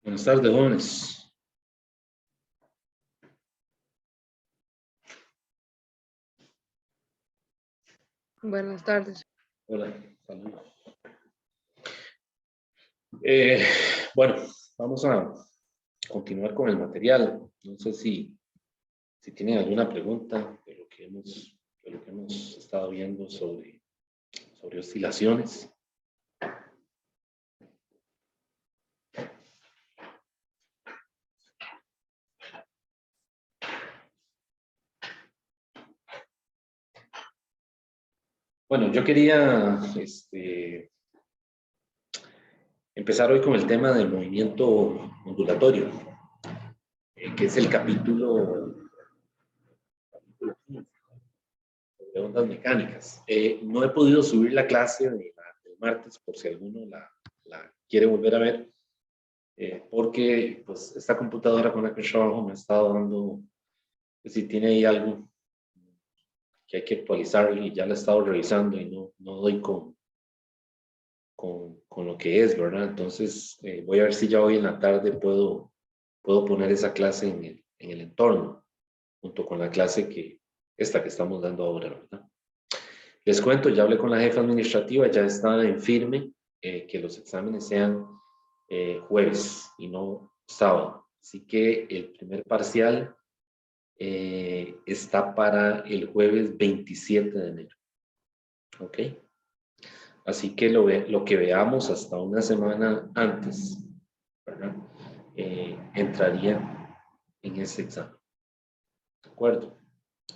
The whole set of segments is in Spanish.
Buenas tardes, jóvenes. Buenas tardes. Hola, saludos. Bueno, vamos a continuar con el material. No sé si tienen alguna pregunta de lo que hemos estado viendo sobre oscilaciones. Bueno, yo quería empezar hoy con el tema del movimiento ondulatorio, que es el capítulo 15 de ondas mecánicas. No he podido subir la clase del martes por si alguno la quiere volver a ver, porque pues, esta computadora con la que trabajo me ha estado dando, pues, si tiene ahí algo que hay que actualizar y ya la he estado revisando y no doy con lo que es, ¿verdad? Entonces voy a ver si ya hoy en la tarde puedo poner esa clase en el entorno, junto con la clase que estamos dando ahora, ¿verdad? Les cuento, ya hablé con la jefa administrativa, ya está en firme que los exámenes sean jueves y no sábado. Así que el primer parcial está para el jueves 27 de enero. ¿Ok? Así que lo que veamos hasta una semana antes, ¿verdad? Entraría en ese examen. ¿De acuerdo?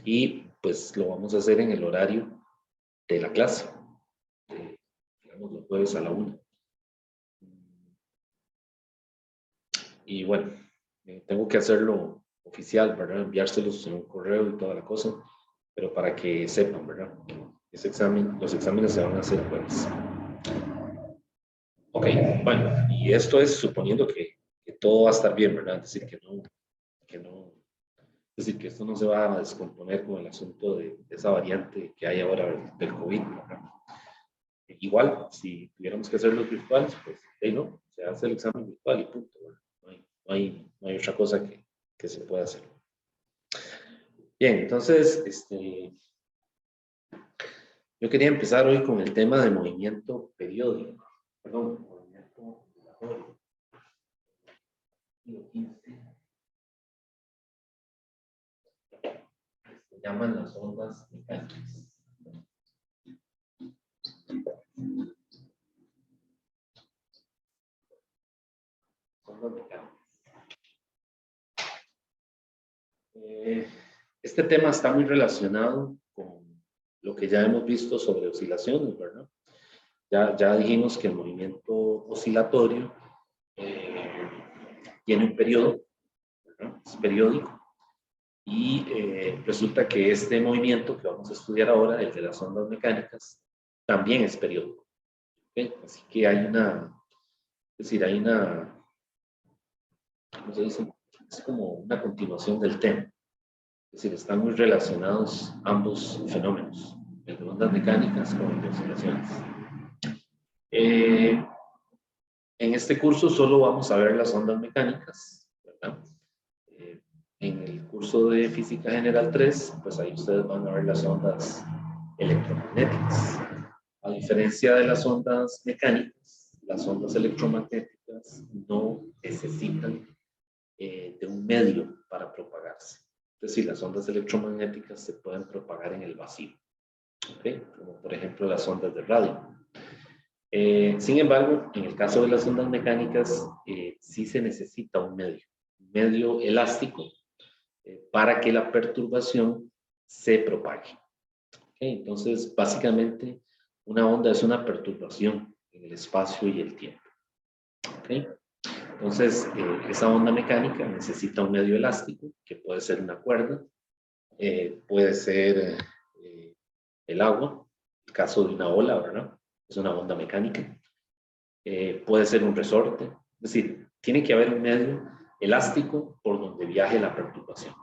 Y pues lo vamos a hacer en el horario de la clase, digamos los jueves a la 1. Y bueno, tengo que hacerlo oficial, ¿verdad? Enviárselos en un correo y toda la cosa, pero para que sepan, ¿verdad? Los exámenes se van a hacer jueves. Ok, bueno, y esto es suponiendo que todo va a estar bien, ¿verdad? Es decir, es decir, que esto no se va a descomponer con el asunto de esa variante que hay ahora del COVID, ¿verdad? Igual, si tuviéramos que hacerlo virtuales, pues, no, se hace el examen virtual y punto, ¿verdad? No hay otra cosa que se pueda hacer. Bien, entonces, yo quería empezar hoy con el tema de movimiento periódico, perdón, movimiento ondulatorio. Se llaman las ondas mecánicas. Ondas mecánicas. Este tema está muy relacionado con lo que ya hemos visto sobre oscilaciones, ¿verdad? Ya dijimos que el movimiento oscilatorio tiene un periodo, ¿verdad? Es periódico. Y resulta que este movimiento que vamos a estudiar ahora, el de las ondas mecánicas, también es periódico. ¿Okay? Así que hay ¿cómo se dice? Es como una continuación del tema. Es decir, están muy relacionados ambos fenómenos, el de ondas mecánicas con el de oscilaciones. En este curso solo vamos a ver las ondas mecánicas, ¿verdad? En el curso de Física General 3, pues ahí ustedes van a ver las ondas electromagnéticas. A diferencia de las ondas mecánicas, las ondas electromagnéticas no necesitan de un medio para propagarse. Es decir, las ondas electromagnéticas se pueden propagar en el vacío, ¿okay? Como por ejemplo las ondas de radio. Sin embargo, en el caso de las ondas mecánicas, sí se necesita un medio elástico para que la perturbación se propague. ¿Okay? Entonces, básicamente, una onda es una perturbación en el espacio y el tiempo. ¿Okay? Entonces, esa onda mecánica necesita un medio elástico, que puede ser una cuerda, puede ser el agua, el caso de una ola, ¿verdad? Es una onda mecánica. Puede ser un resorte, es decir, tiene que haber un medio elástico por donde viaje la perturbación.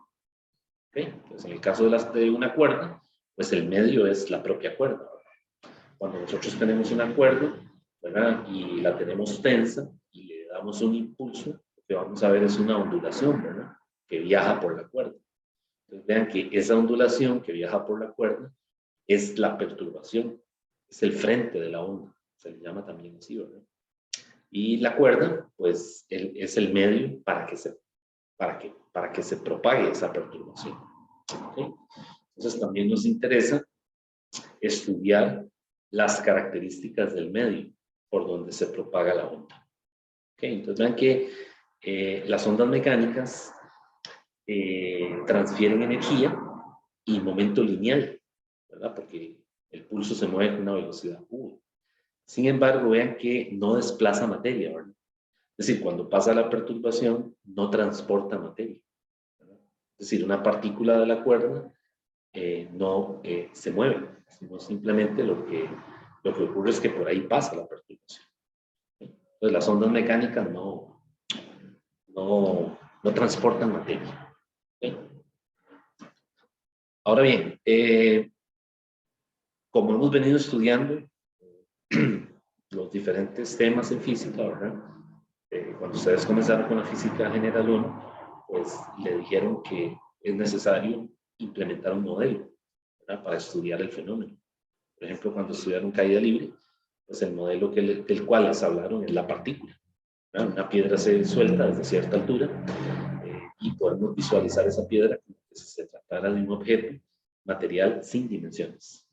¿Okay? Entonces, en el caso de una cuerda, pues el medio es la propia cuerda, ¿verdad? Cuando nosotros tenemos una cuerda, ¿verdad? Y la tenemos tensa y le damos un impulso, que vamos a ver es una ondulación, ¿verdad? Que viaja por la cuerda. Entonces vean que esa ondulación que viaja por la cuerda es la perturbación, es el frente de la onda, se le llama también así, ¿verdad? Y la cuerda, pues, es el medio para que se propague esa perturbación. ¿Okay? Entonces también nos interesa estudiar las características del medio por donde se propaga la onda. ¿Okay? Entonces vean que las ondas mecánicas transfieren energía y momento lineal, ¿verdad? Porque el pulso se mueve con una velocidad U. Sin embargo, vean que no desplaza materia, ¿verdad? Es decir, cuando pasa la perturbación, no transporta materia, ¿verdad? Es decir, una partícula de la cuerda no se mueve, sino simplemente lo que ocurre es que por ahí pasa la perturbación. Entonces, las ondas mecánicas no transportan materia. ¿Okay? Ahora bien, como hemos venido estudiando los diferentes temas en física, ¿verdad? Cuando ustedes comenzaron con la física general 1, pues le dijeron que es necesario implementar un modelo, ¿verdad? Para estudiar el fenómeno. Por ejemplo, cuando estudiaron caída libre, pues el modelo del cual les hablaron es la partícula, ¿verdad? Una piedra se suelta desde cierta altura y podemos visualizar esa piedra como que si se tratara de un objeto material sin dimensiones.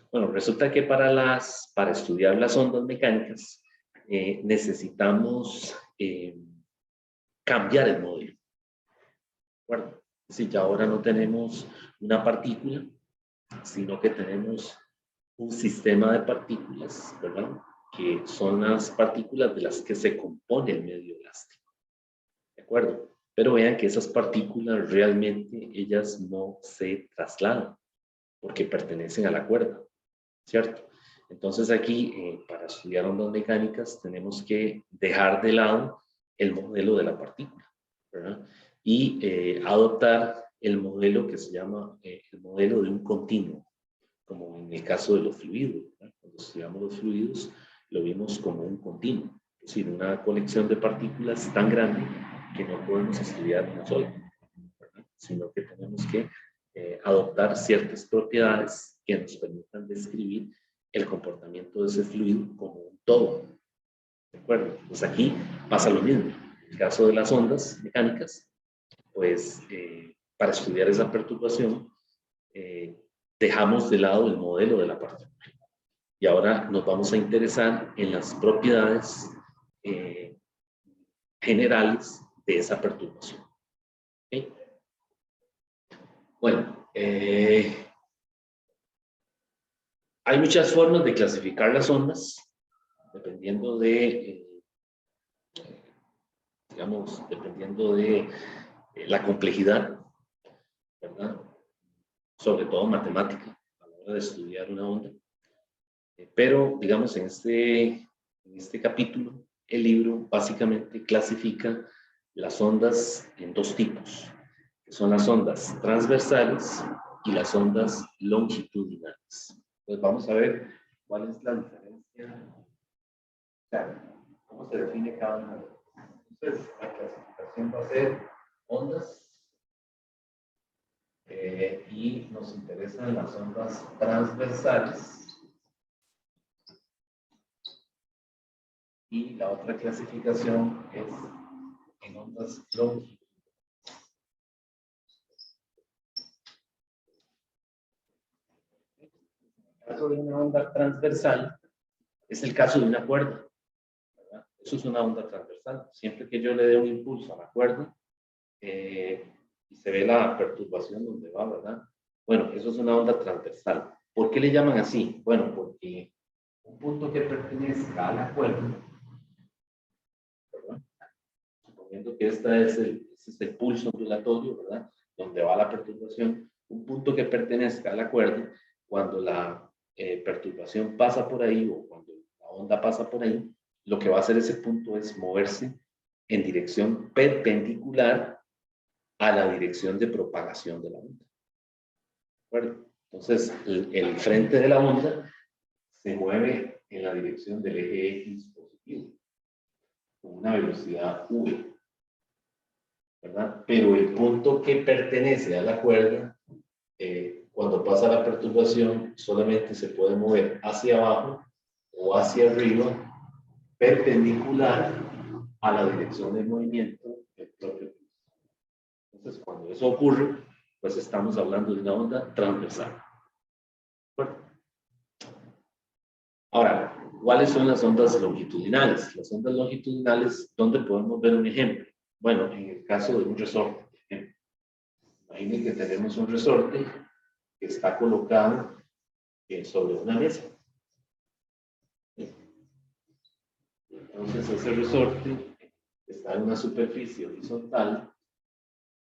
Bueno, resulta que para estudiar las ondas mecánicas necesitamos cambiar el modelo. Bueno, es decir, ya ahora no tenemos una partícula, sino que tenemos un sistema de partículas, ¿verdad? Que son las partículas de las que se compone el medio elástico. ¿De acuerdo? Pero vean que esas partículas realmente ellas no se trasladan porque pertenecen a la cuerda, ¿cierto? Entonces aquí, para estudiar ondas mecánicas, tenemos que dejar de lado el modelo de la partícula, ¿verdad? Y adoptar el modelo que se llama el modelo de un continuo, como en el caso de los fluidos, ¿verdad? Cuando estudiamos los fluidos, lo vimos como un continuo, es decir, una colección de partículas tan grande que no podemos estudiar una sola, ¿verdad? Sino que tenemos que adoptar ciertas propiedades que nos permitan describir el comportamiento de ese fluido como un todo. ¿De acuerdo? Pues aquí pasa lo mismo. En el caso de las ondas mecánicas, pues para estudiar esa perturbación, dejamos de lado el modelo de la partícula. Y ahora nos vamos a interesar en las propiedades generales de esa perturbación. ¿Okay? Bueno, hay muchas formas de clasificar las ondas, dependiendo dependiendo de la complejidad, ¿verdad? Sobre todo matemática, a la hora de estudiar una onda. Pero, digamos, en este capítulo, el libro básicamente clasifica las ondas en dos tipos, que son las ondas transversales y las ondas longitudinales. Pues vamos a ver cuál es la diferencia, o sea, cómo se define cada una de ellas. Entonces, la clasificación va a ser ondas y nos interesan las ondas transversales y la otra clasificación es en ondas longitudinales. El caso de una onda transversal es el caso de una cuerda, ¿verdad? Eso es una onda transversal. Siempre que yo le dé un impulso a la cuerda y se ve la perturbación donde va, ¿verdad? Bueno, eso es una onda transversal. ¿Por qué le llaman así? Bueno, porque un punto que pertenezca a la cuerda, ¿verdad? Suponiendo que este es el pulso ondulatorio, ¿verdad? Donde va la perturbación, un punto que pertenezca a la cuerda, cuando la perturbación pasa por ahí o cuando la onda pasa por ahí, lo que va a hacer ese punto es moverse en dirección perpendicular a la dirección de propagación de la onda. ¿De acuerdo? Entonces, el frente de la onda se mueve en la dirección del eje X positivo, con una velocidad v. ¿verdad? Pero el punto que pertenece a la cuerda, cuando pasa la perturbación, solamente se puede mover hacia abajo o hacia arriba, perpendicular a la dirección del movimiento del propio pulso. Entonces, cuando eso ocurre, pues estamos hablando de una onda transversal. Bueno. Ahora, ¿cuáles son las ondas longitudinales? Las ondas longitudinales, ¿dónde podemos ver un ejemplo? Bueno, en el caso de un resorte, por ejemplo. Imaginen que tenemos un resorte que está colocado sobre una mesa. Entonces, ese resorte está en una superficie horizontal.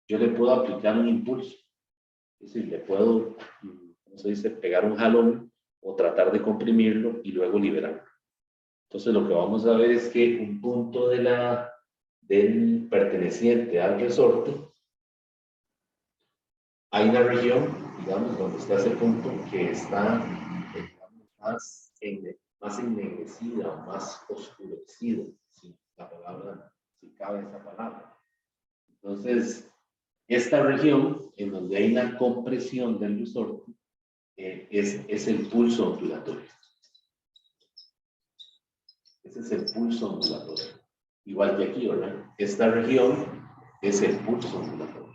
Yo le puedo aplicar un impulso. Es decir, le puedo, ¿cómo se dice?, pegar un jalón o tratar de comprimirlo y luego liberarlo. Entonces, lo que vamos a ver es que un punto del perteneciente al resorte, hay una región, digamos, donde está ese punto que está más ennegrecida o más oscurecida, si cabe esa palabra. Entonces, esta región en donde hay una compresión del resorte es el pulso ondulatorio. Ese es el pulso ondulatorio. Igual que aquí, ¿verdad? Esta región es el pulso ondulatorio.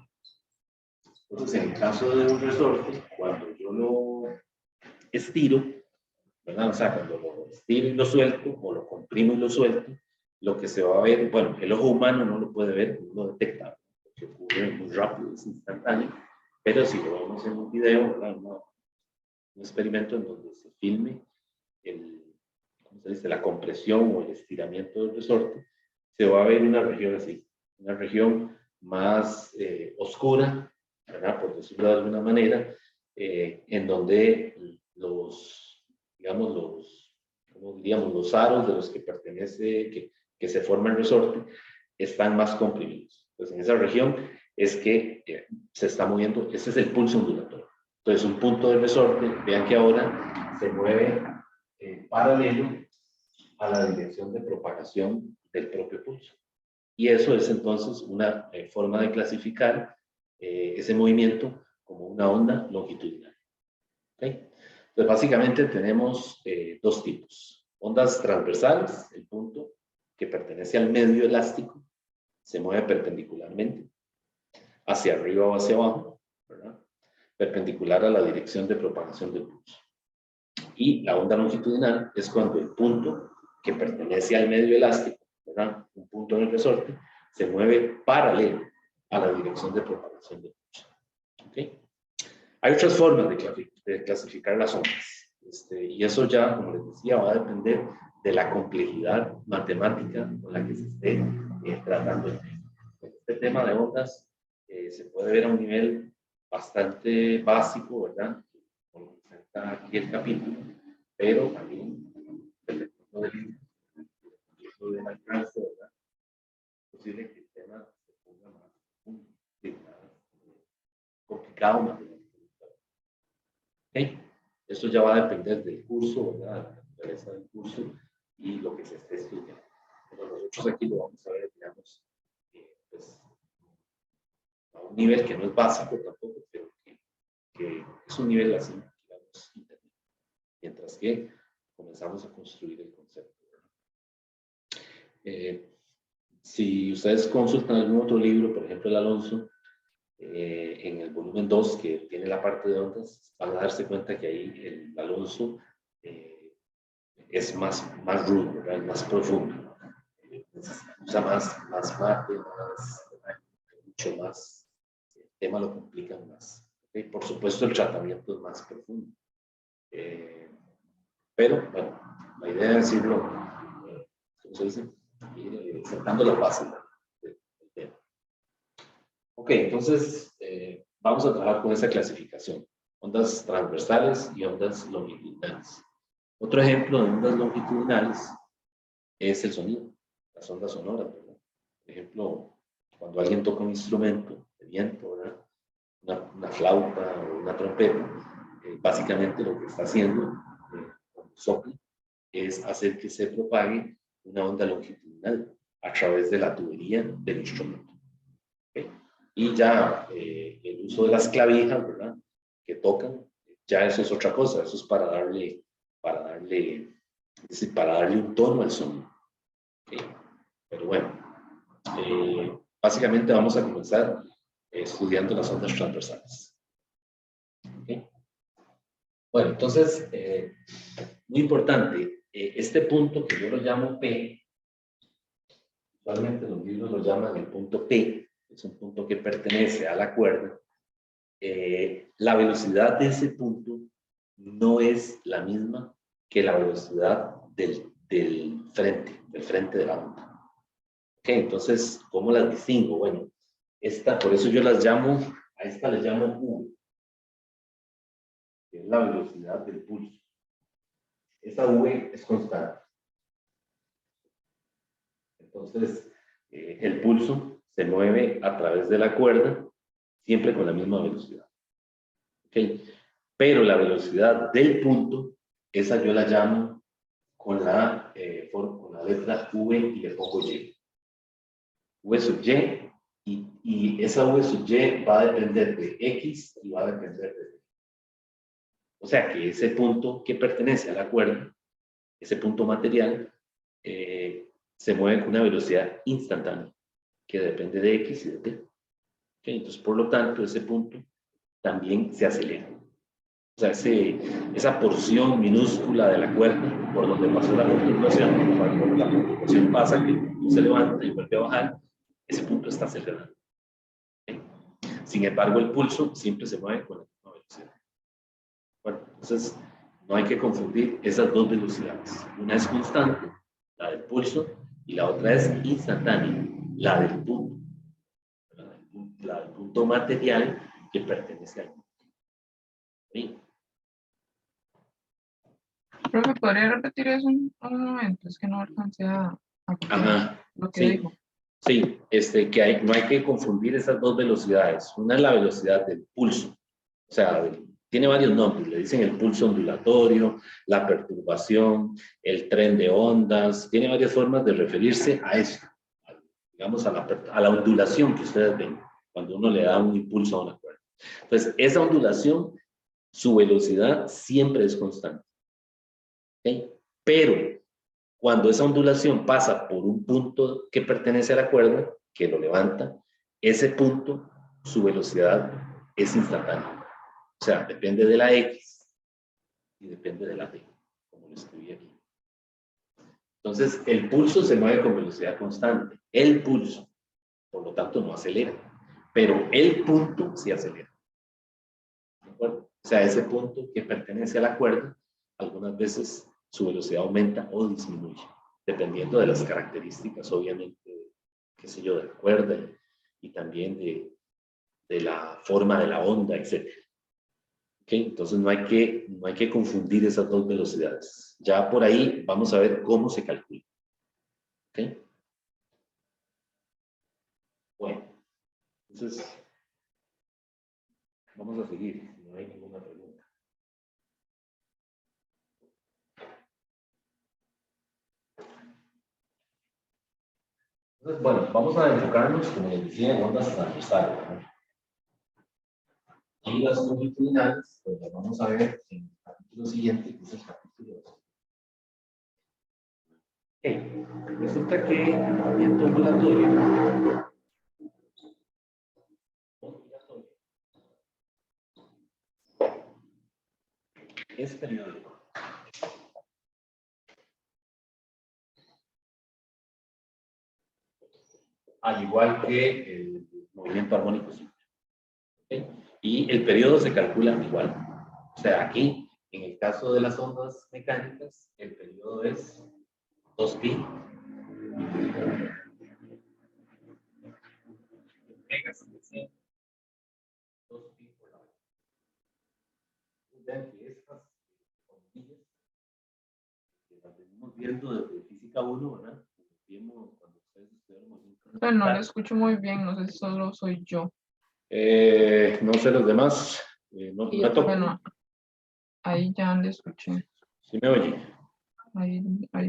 Entonces, en el caso de un resorte, cuando yo lo estiro, ¿verdad? O sea, cuando lo estiro y lo suelto, o lo comprimo y lo suelto, lo que se va a ver, bueno, el ojo humano no lo puede ver, no lo detecta, porque ocurre muy rápido, es instantáneo, pero si lo vemos en un video, ¿verdad? Un experimento en donde se filme ¿cómo se dice?, la compresión o el estiramiento del resorte, se va a ver una región así, una región más oscura, ¿verdad?, por decirlo de alguna manera, en donde ¿cómo diríamos?, los aros de los que pertenece, que se forma el resorte, están más comprimidos. Entonces, en esa región es que se está moviendo, ese es el pulso ondulatorio. Entonces, un punto del resorte, vean que ahora se mueve paralelo a la dirección de propagación del propio pulso. Y eso es entonces una forma de clasificar ese movimiento como una onda longitudinal. ¿Okay? Entonces, básicamente tenemos dos tipos. Ondas transversales, el punto que pertenece al medio elástico, se mueve perpendicularmente, hacia arriba o hacia abajo, ¿verdad?, perpendicular a la dirección de propagación del pulso. Y la onda longitudinal es cuando el punto que pertenece al medio elástico, ¿verdad?, un punto en el resorte, se mueve paralelo a la dirección de propagación del pulso. ¿Okay? Hay otras formas de clasificar las ondas. Y eso ya, como les decía, va a depender de la complejidad matemática con la que se esté tratando el tema. Este tema de ondas se puede ver a un nivel bastante básico, ¿verdad?, como lo presenta aquí el capítulo, pero también dependiendo del alcance, ¿verdad?, es posible que el tema se ponga más complicado matemáticamente. ¿Okay? Esto ya va a depender del curso, ¿verdad?, la naturaleza del curso y lo que se esté estudiando. Pero nosotros aquí lo vamos a ver, digamos, pues, a un nivel que no es básico tampoco, pero que es un nivel así, digamos, intermedio. Mientras que comenzamos a construir el concepto. Si ustedes consultan algún otro libro, por ejemplo el Alonso, en el volumen 2, que tiene la parte de ondas, van a darse cuenta que ahí el Alonso es más rudo, ¿verdad?, más profundo. Usa más mate, mucho más, el tema lo complican más. ¿Okay? Por supuesto, el tratamiento es más profundo. Pero, bueno, la idea es decirlo, ¿cómo se dice?, sentando la base del tema. Ok, entonces vamos a trabajar con esa clasificación. Ondas transversales y ondas longitudinales. Otro ejemplo de ondas longitudinales es el sonido, las ondas sonoras, ¿verdad? Por ejemplo, cuando alguien toca un instrumento de viento, ¿verdad?, una flauta o una trompeta, básicamente lo que está haciendo cuando sopla es hacer que se propague una onda longitudinal a través de la tubería del instrumento. ¿Okay? Y ya el uso de las clavijas, ¿verdad? Que tocan, ya eso es otra cosa, eso es para darle un tono al sonido. ¿Okay? Pero bueno, básicamente vamos a comenzar estudiando las ondas transversales. ¿Okay? Bueno, entonces, muy importante, este punto que yo lo llamo P, usualmente los libros lo llaman el punto P, es un punto que pertenece a la cuerda. La velocidad de ese punto no es la misma que la velocidad del frente de la onda. Ok, entonces, ¿cómo las distingo? Bueno, por eso yo las llamo, a esta le llamo V, que es la velocidad del pulso. Esa V es constante. Entonces, el pulso se mueve a través de la cuerda, siempre con la misma velocidad. ¿Ok? Pero la velocidad del punto, esa yo la llamo con la letra V y le pongo Y. V sub Y, y esa V sub Y va a depender de X y va a depender de Y. O sea que ese punto que pertenece a la cuerda, ese punto material, se mueve con una velocidad instantánea, que depende de X y de T. ¿Okay? Entonces, por lo tanto, ese punto también se acelera. O sea, esa porción minúscula de la cuerda por donde pasó la perturbación, cuando la perturbación pasa, que el punto se levanta y vuelve a bajar, ese punto está acelerado. ¿Okay? Sin embargo, el pulso siempre se mueve con la misma velocidad. Bueno, entonces no hay que confundir esas dos velocidades. Una es constante, la del pulso, y la otra es instantánea, la del punto. La del punto material que pertenece al punto. ¿Sí? Profe, ¿podría repetir eso un momento? Es que no alcancé a Ajá, lo que sí. dijo. Sí, no hay que confundir esas dos velocidades. Una es la velocidad del pulso, o sea, tiene varios nombres, le dicen el pulso ondulatorio, la perturbación, el tren de ondas, tiene varias formas de referirse a eso, digamos a la ondulación que ustedes ven cuando uno le da un impulso a una cuerda. Entonces, esa ondulación, su velocidad siempre es constante. ¿Okay? Pero cuando esa ondulación pasa por un punto que pertenece a la cuerda, que lo levanta, ese punto, su velocidad es instantánea. O sea, depende de la X y depende de la T, como lo escribí aquí. Entonces, el pulso se mueve con velocidad constante. El pulso, por lo tanto, no acelera. Pero el punto sí acelera. ¿De acuerdo? O sea, ese punto que pertenece a la cuerda, algunas veces su velocidad aumenta o disminuye, dependiendo de las características, obviamente, qué sé yo, de la cuerda y también de la forma de la onda, etc. ¿Okay? Entonces no hay que confundir esas dos velocidades. Ya por ahí vamos a ver cómo se calcula. ¿Okay? Bueno, entonces vamos a seguir, si no hay ninguna pregunta. Entonces, bueno, vamos a enfocarnos, como les decía, en ondas transversales, ¿no? Y las longitudinales, pues las vamos a ver en el capítulo siguiente, que es el capítulo 2. Okay. Resulta que el movimiento ondulatorio es periódico. Al igual que el movimiento armónico simple. ¿Okay? Y el periodo se calcula igual. O sea, aquí, en el caso de las ondas mecánicas, el periodo es 2pi. Vean que estas bombillas que las venimos viendo desde física 1, ¿verdad? Cuando ustedes estudiaron movimiento. No le escucho muy bien, no sé si solo soy yo. No sé los demás. No toco. Bueno, ahí ya le escuché. ¿Sí me oye? Ahí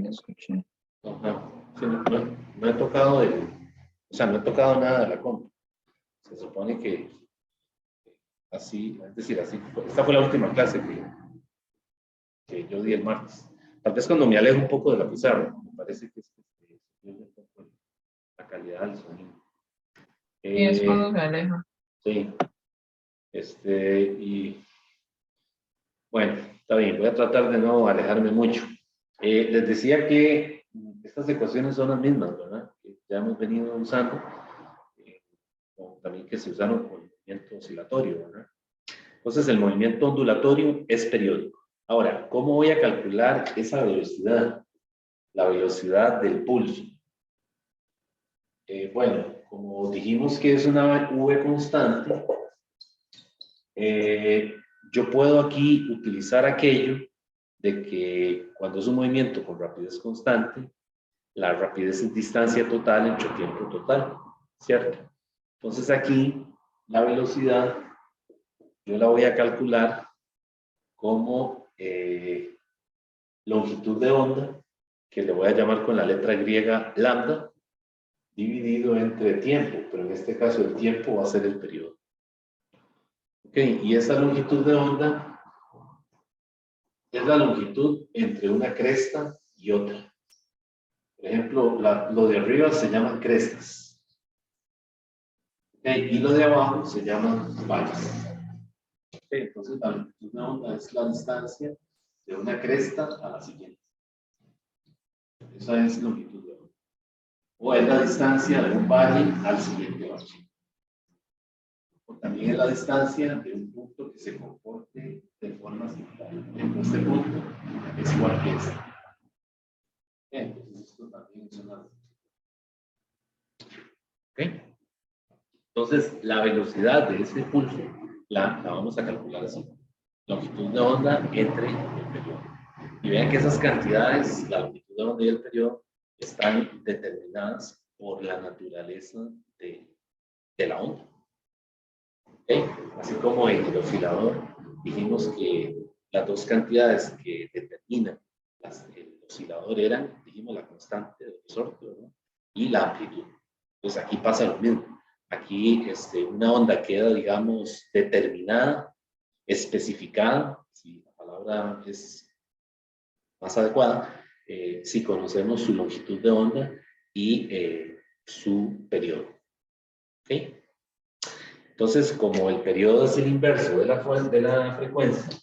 le escuché. Sí, no he tocado no he tocado nada de la compu. Se supone que así, es decir, así, esta fue la última clase que yo di el martes. Tal vez cuando me alejo un poco de la pizarra, me parece que pierde un poco la calidad del sonido. Y es cuando se aleja. Sí. Y bueno, está bien, voy a tratar de no alejarme mucho. Les decía que estas ecuaciones son las mismas, ¿verdad? Que ya hemos venido usando, o también que se usaron con el movimiento oscilatorio, ¿verdad? Entonces, el movimiento ondulatorio es periódico. Ahora, ¿cómo voy a calcular esa velocidad? La velocidad del pulso. Bueno, como dijimos que es una V constante, yo puedo aquí utilizar aquello de que cuando es un movimiento con rapidez constante, la rapidez es distancia total entre tiempo total, ¿cierto? Entonces aquí la velocidad yo la voy a calcular como longitud de onda, que le voy a llamar con la letra griega lambda, dividido entre tiempo, pero en este caso el tiempo va a ser el periodo. Ok, y esa longitud de onda es la longitud entre una cresta y otra. Por ejemplo, lo de arriba se llaman crestas. Okay, y lo de abajo se llaman valles. Okay, entonces la longitud de onda es la distancia de una cresta a la siguiente. Esa es longitud de onda. O es la distancia de un valle al siguiente valle. O también es la distancia de un punto que se comporte de forma similar. Este punto es igual que este. Entonces esto también es una... ¿Okay? Entonces la velocidad de ese pulso la vamos a calcular así. Longitud de onda entre el periodo. Y vean que esas cantidades, la longitud de onda y el periodo, están determinadas por la naturaleza de la onda. ¿Okay? Así como en el oscilador dijimos que las dos cantidades que determinan el oscilador eran, dijimos, la constante de resorte, ¿verdad? Y la amplitud. Pues aquí pasa lo mismo. Aquí una onda queda, digamos, determinada, especificada, si la palabra es más adecuada, si conocemos su longitud de onda y su periodo. ¿Okay? Entonces, como el periodo es el inverso de la frecuencia,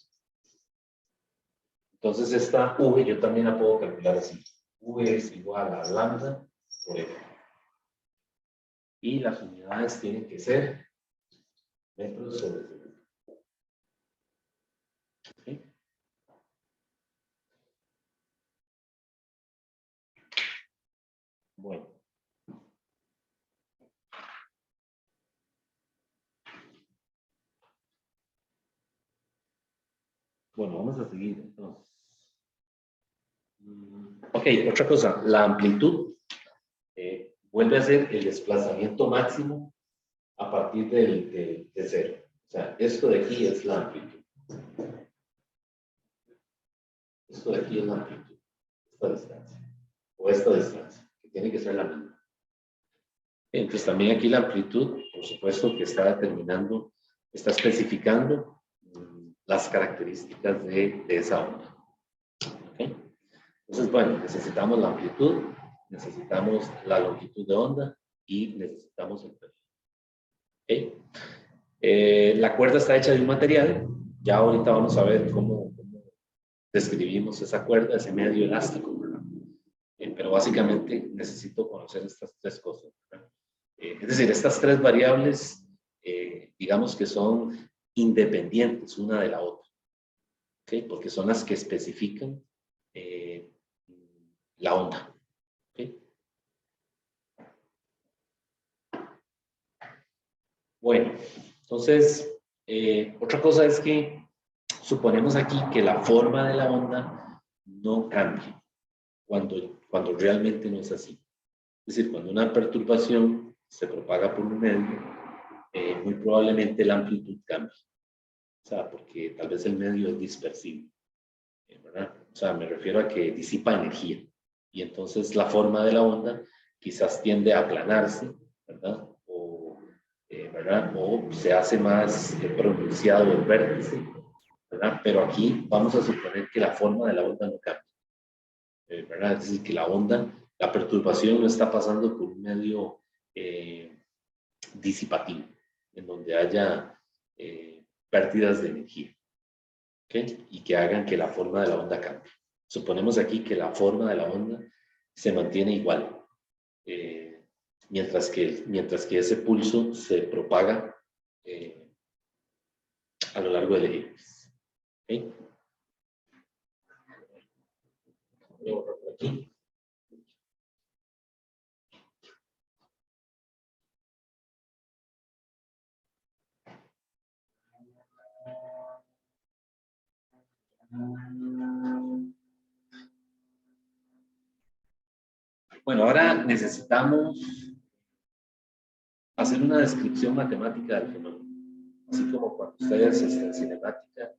entonces esta V yo también la puedo calcular así. V es igual a lambda por F. Y las unidades tienen que ser metros sobre segundo. ¿Okay? Bueno. Bueno, vamos a seguir entonces. Ok, otra cosa, la amplitud vuelve a ser el desplazamiento máximo a partir de cero. O sea, esto de aquí es la amplitud. Esto de aquí es la amplitud, esta distancia, o esta distancia, que tiene que ser la misma. Entonces también aquí la amplitud, por supuesto que está determinando, está especificando las características de esa onda. ¿Okay? Entonces, bueno, necesitamos la amplitud, necesitamos la longitud de onda y necesitamos el periodo. ¿Okay? La cuerda está hecha de un material, ya ahorita vamos a ver cómo describimos esa cuerda, ese medio elástico, ¿verdad? Pero básicamente necesito conocer estas tres cosas, ¿verdad? Es decir, estas tres variables, digamos que son independientes una de la otra, ¿okay? Porque son las que especifican la onda. ¿Okay? Bueno, entonces, otra cosa es que suponemos aquí que la forma de la onda no cambia cuando realmente no es así. Es decir, cuando una perturbación se propaga por un medio, muy probablemente la amplitud cambie. O sea, porque tal vez el medio es dispersivo, ¿verdad? O sea, me refiero a que disipa energía. Y entonces la forma de la onda quizás tiende a aplanarse, ¿verdad? O ¿verdad? O se hace más pronunciado el vértice, ¿verdad? Pero aquí vamos a suponer que la forma de la onda no cambia, ¿verdad? Es decir, que la onda, la perturbación no está pasando por un medio disipativo, en donde haya pérdidas de energía, ¿okay? Y que hagan que la forma de la onda cambie. Suponemos aquí que la forma de la onda se mantiene igual, mientras que ese pulso se propaga a lo largo del eje. ¿Okay? Voy a borrar por aquí. Bueno, ahora necesitamos hacer una descripción matemática del fenómeno. Así como cuando ustedes en cinemática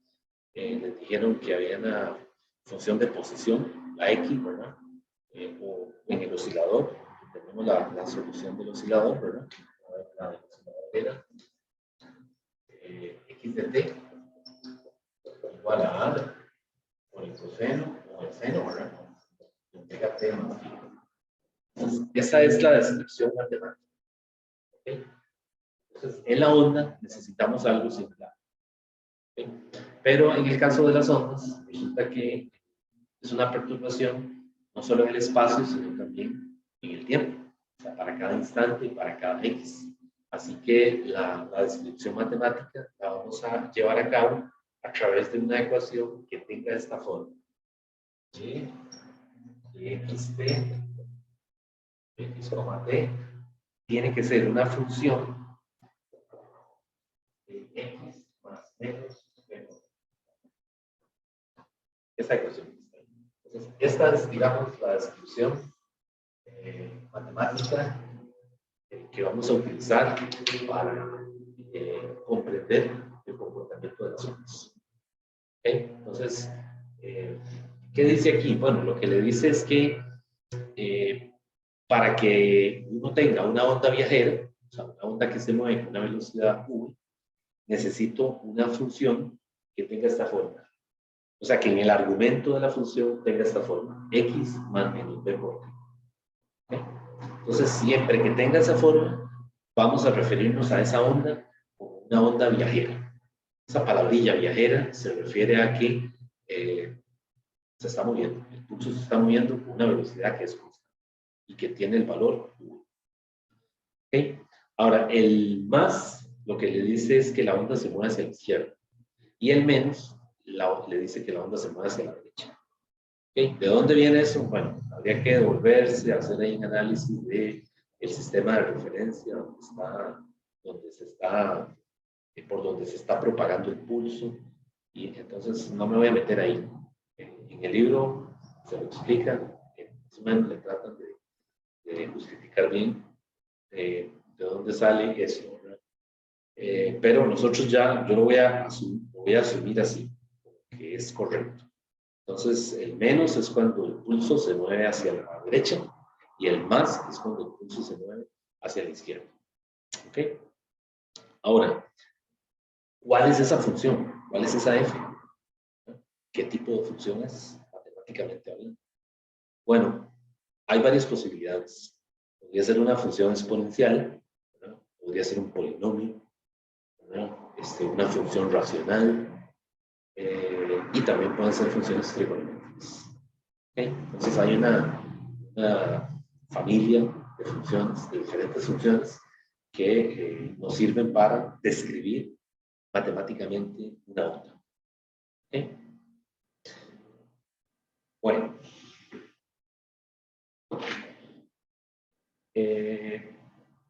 les dijeron que había una función de posición, la X, ¿verdad? O en el oscilador, tenemos la solución del oscilador, ¿verdad? La del oscilador era X de t igual a A por el coseno o el seno, ¿verdad? Omega t más phi. Entonces, esa es la descripción matemática. ¿Okay? Entonces, en la onda necesitamos algo similar. ¿Okay? Pero en el caso de las ondas, resulta que es una perturbación no solo en el espacio, sino también en el tiempo. O sea, para cada instante y para cada X. Así que la descripción matemática la vamos a llevar a cabo a través de una ecuación que tenga esta forma. Y xt, x, t, tiene que ser una función de x más menos menos. Esta ecuación. Entonces, esta es, digamos, la descripción matemática que vamos a utilizar para comprender el comportamiento de las ondas. ¿Okay? Entonces, ¿qué dice aquí? Bueno, lo que le dice es que para que uno tenga una onda viajera, o sea, una onda que se mueve con una velocidad v, necesito una función que tenga esta forma. O sea, que en el argumento de la función tenga esta forma, x más menos b por t. ¿Okay? Entonces, siempre que tenga esa forma, vamos a referirnos a esa onda como una onda viajera. Esa palabrilla viajera se refiere a que se está moviendo, el pulso se está moviendo con una velocidad que es constante y que tiene el valor 1. ¿Okay? Ahora, el más lo que le dice es que la onda se mueve hacia la izquierda y el menos le dice que la onda se mueve hacia la derecha. ¿Okay? ¿De dónde viene eso? Bueno, habría que devolverse a hacer ahí un análisis de el sistema de referencia por donde se está propagando el pulso, y entonces no me voy a meter ahí. En el libro se lo explica, más o menos le tratan de justificar bien de dónde sale eso, ¿verdad? Pero nosotros yo lo voy a asumir así, que es correcto. Entonces, el menos es cuando el pulso se mueve hacia la derecha y el más es cuando el pulso se mueve hacia la izquierda. ¿Ok? Ahora, ¿cuál es esa función? ¿Cuál es esa f? ¿Qué tipo de función es, matemáticamente hablando? Bueno, hay varias posibilidades. Podría ser una función exponencial, ¿verdad? Podría ser un polinomio, ¿verdad? Una función racional, y también pueden ser funciones trigonométricas. ¿Okay? Entonces hay una familia de funciones, de diferentes funciones, que nos sirven para describir matemáticamente una onda. ¿Okay? Bueno, el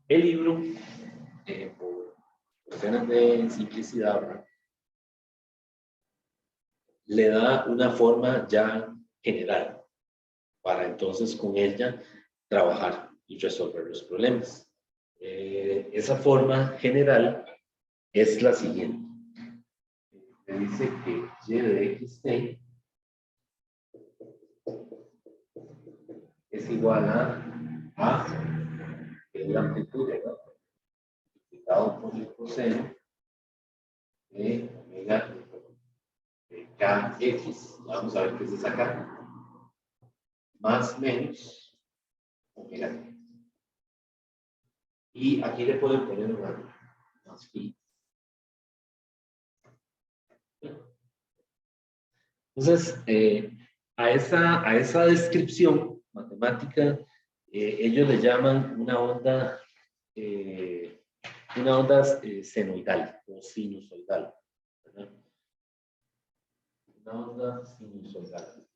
libro, por cuestiones de simplicidad, ¿verdad?, le da una forma ya general para entonces con ella trabajar y resolver los problemas. Esa forma general es la siguiente. Me dice que y de xt es igual a que es la amplitud, ¿verdad?, multiplicado por el coseno de omega de kx, vamos a ver qué es esa k, más menos omega t. Y aquí le pueden poner una más phi. Entonces, a esa descripción matemática, ellos le llaman una onda senoidal o sinusoidal, ¿verdad? Una onda sinusoidal.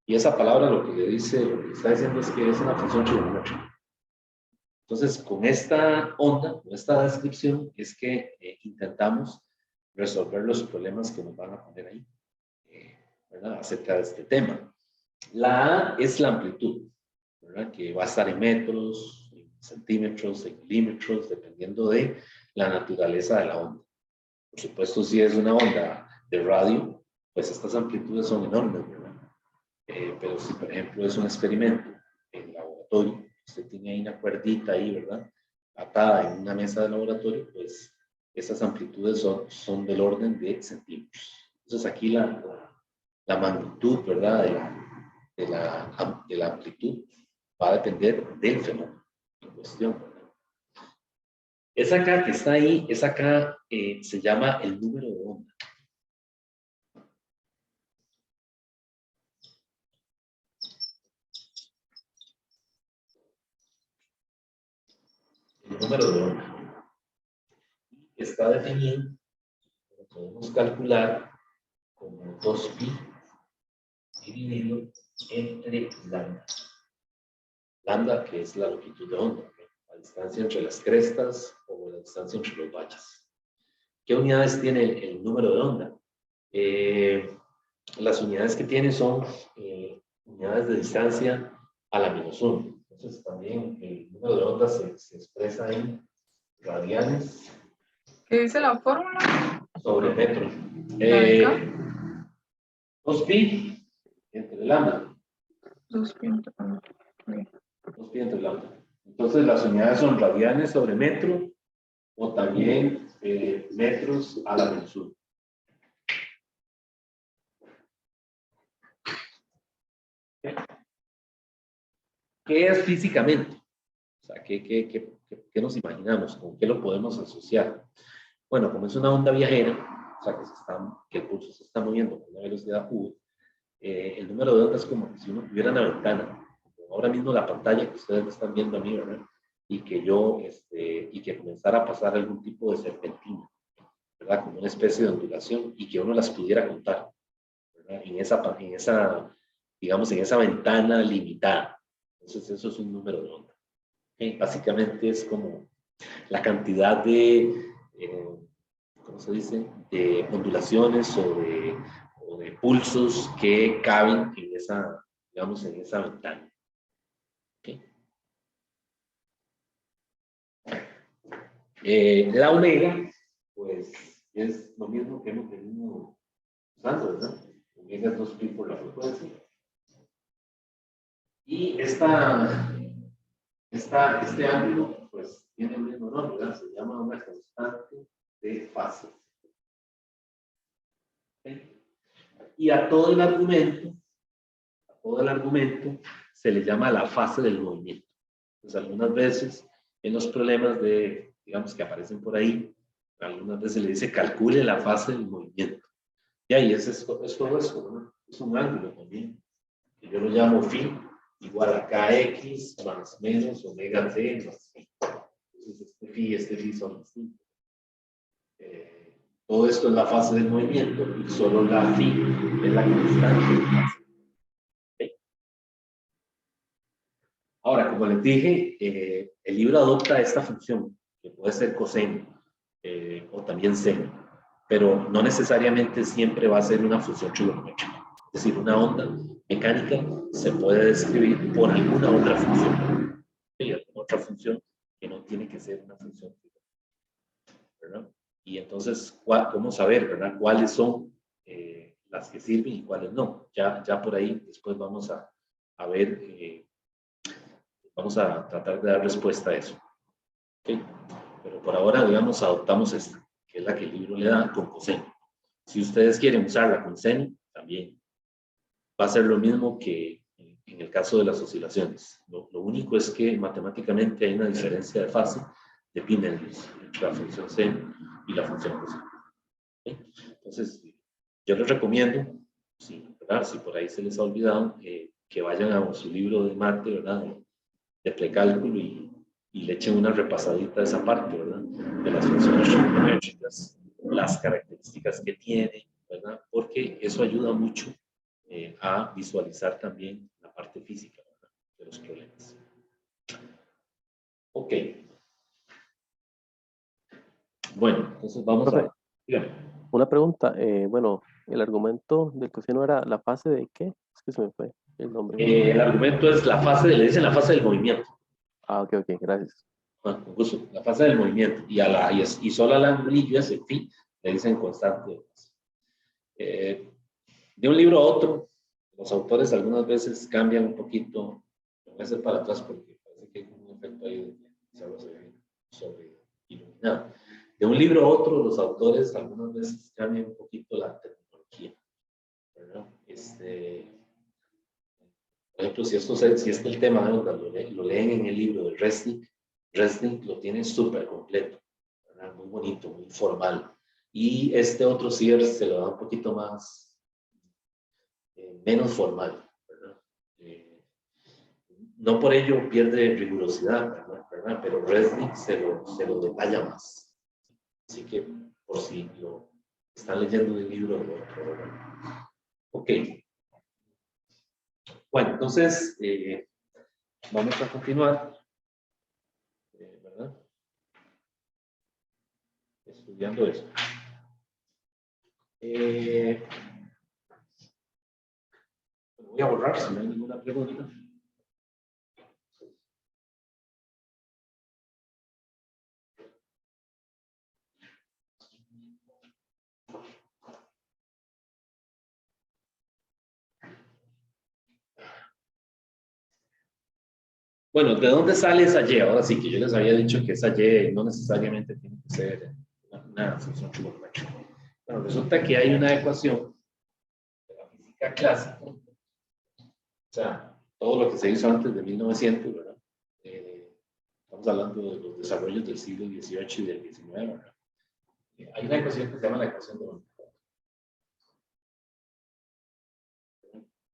Y esa palabra lo que le dice, lo que está diciendo es que es una función trigonométrica. Entonces, con esta onda, con esta descripción, es que intentamos resolver los problemas que nos van a poner ahí, ¿verdad? Acerca de este tema. La A es la amplitud, ¿verdad? Que va a estar en metros, en centímetros, en milímetros, dependiendo de la naturaleza de la onda. Por supuesto, si es una onda de radio, pues estas amplitudes son enormes, ¿verdad? Pero si, por ejemplo, es un experimento en laboratorio, usted tiene ahí una cuerdita ahí, ¿verdad? Atada en una mesa de laboratorio, pues esas amplitudes son del orden de centímetros. Entonces aquí la magnitud, ¿verdad? De la amplitud va a depender del fenómeno en cuestión, ¿verdad? Esa K que está ahí, esa K se llama el número de onda. El número de onda. Está definido, lo podemos calcular como 2pi dividido entre lambda. Lambda, que es la longitud de onda, ¿no? La distancia entre las crestas o la distancia entre los valles. ¿Qué unidades tiene el número de onda? Las unidades que tiene son unidades de distancia a la -1. Entonces también el número de onda se expresa en radianes. ¿Qué dice la fórmula? Sobre metro. ¿La de acá? 2pi entre lambda. 2pi entre lambda. 2pi entre lambda. Entonces las unidades son radianes sobre metro o también metros a la -1. ¿Qué es físicamente? O sea, ¿qué nos imaginamos? ¿Con qué lo podemos asociar? Bueno, como es una onda viajera, o sea, que el pulso se está moviendo con una velocidad u, el número de ondas es como si uno tuviera una ventana. Como ahora mismo la pantalla que ustedes están viendo a mí, ¿verdad? Y que comenzara a pasar algún tipo de serpentina, ¿verdad? Como una especie de ondulación y que uno las pudiera contar, ¿verdad? Digamos, en esa ventana limitada. Entonces, eso es un número de onda. Básicamente es como la cantidad de, ¿cómo se dice?, de ondulaciones o de pulsos que caben en esa, digamos, en esa ventana. ¿Okay? La omega, pues, es lo mismo que hemos venido usando, ¿verdad? Omega es 2pi por la frecuencia. Y este ángulo, pues, tiene el mismo nombre, ¿verdad? Se llama una constante de fase. ¿Okay? Y a todo el argumento se le llama la fase del movimiento. Entonces, algunas veces en los problemas digamos, que aparecen por ahí, algunas veces le dice calcule la fase del movimiento. Y ahí es todo eso, ¿no? Es un ángulo también, que yo lo llamo phi igual a kx más menos omega t más phi. Entonces, este phi son distintos. Todo esto es la fase del movimiento y solo la phi es la constante. ¿Okay? Ahora, como les dije, el libro adopta esta función, que puede ser coseno o también seno, pero no necesariamente siempre va a ser una función trigonométrica. Es decir, una onda mecánica se puede describir por alguna otra función. ¿Sí? Otra función que no tiene que ser una función trigonométrica, ¿verdad? Y entonces, ¿cómo saber, verdad? ¿Cuáles son las que sirven y cuáles no? Ya por ahí después vamos a ver vamos a tratar de dar respuesta a eso. ¿Okay? Pero por ahora, digamos, adoptamos esta, que es la que el libro le da con coseno. Si ustedes quieren usarla con seno, también va a ser lo mismo que en el caso de las oscilaciones. Lo único es que matemáticamente hay una diferencia de fase de pi medios entre la función seno y la función coseno. ¿Okay? Entonces, yo les recomiendo, sí, ¿verdad? Si por ahí se les ha olvidado, que vayan a su libro de mate, ¿verdad? De precálculo y le echen una repasadita a esa parte, ¿verdad? De las funciones trigonométricas, las características que tiene, ¿verdad? Porque eso ayuda mucho a visualizar también la parte física, ¿verdad? De los problemas. Ok. Bueno, entonces vamos Profe, a... Dígame. una pregunta. Bueno, el argumento del coseno era la fase de qué? Es que se me fue el nombre. El argumento es la fase, le dicen la fase del movimiento. Ah, ok, gracias. Bueno, con gusto, la fase del movimiento. Y solo al anglillo ese phi le dicen constante. De un libro a otro, los autores algunas veces cambian un poquito, voy a hacer para atrás porque parece que hay un efecto ahí de se habla sobre iluminado. De un libro a otro, los autores algunas veces cambian un poquito la terminología, ¿verdad? Por ejemplo, si es que el tema lo leen en el libro de Resnick lo tiene súper completo, ¿verdad? Muy bonito, muy formal. Y este otro cierre se lo da un poquito más, menos formal, ¿verdad? No por ello pierde rigurosidad, ¿verdad? Pero Resnick se lo detalla más. Así que, por si lo están leyendo del libro de otro, ¿verdad? Ok. Bueno, entonces, vamos a continuar, ¿verdad? Estudiando esto. Voy a borrar si no hay ninguna pregunta. Bueno, ¿de dónde sale esa Y? Ahora sí que yo les había dicho que esa Y no necesariamente tiene que ser una función trigonométrica. Bueno, resulta que hay una ecuación de la física clásica, o sea, todo lo que se hizo antes de 1900, ¿verdad? Estamos hablando de los desarrollos del siglo XVIII y del XIX, ¿verdad? Hay una ecuación que se llama la ecuación de Von.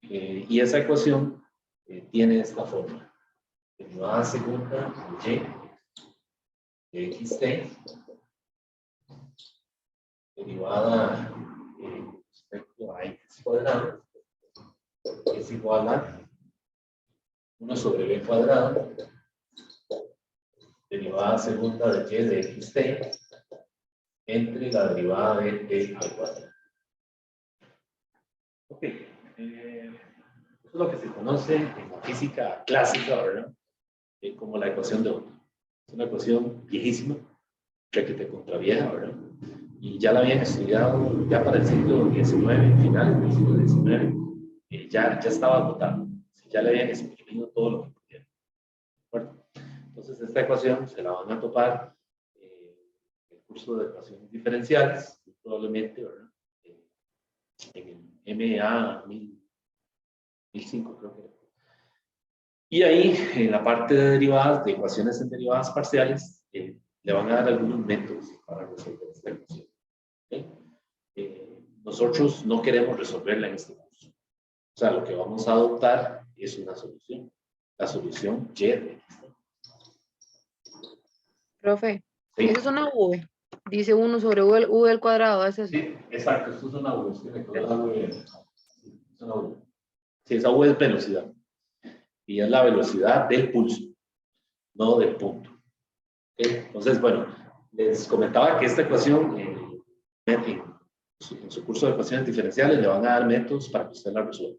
Y esa ecuación tiene esta forma. Derivada segunda de y de xt, derivada respecto a x cuadrado, es igual a 1 sobre b cuadrado, derivada segunda de y de xt, entre la derivada de b al cuadrado. Ok. Eso es lo que se conoce en la física clásica, ¿verdad? Como la ecuación de Otto. Es una ecuación viejísima, que te contravieja, ¿verdad? Y ya la habían estudiado ya para el siglo XIX, finales del siglo XIX, ya estaba agotada, ya le habían exprimido todo lo que pudieran. ¿De Entonces, esta ecuación se la van a topar en el curso de ecuaciones diferenciales, probablemente, ¿verdad? En el MA 1005, creo que era. Y ahí, en la parte de derivadas, de ecuaciones en derivadas parciales, le van a dar algunos métodos para resolver esta ecuación. ¿Okay? Nosotros no queremos resolverla en este curso. O sea, lo que vamos a adoptar es una solución. La solución y de x. Profe, Sí. eso es una V. Dice 1 sobre V al cuadrado, ¿es eso? Sí, exacto. Esto es una V. Es que me quedó la V. Es una V. Sí, esa V es velocidad. Y es la velocidad del pulso, no del punto. ¿Okay? Entonces, bueno, les comentaba que esta ecuación, en su curso de ecuaciones diferenciales, le van a dar métodos para que usted la resuelva.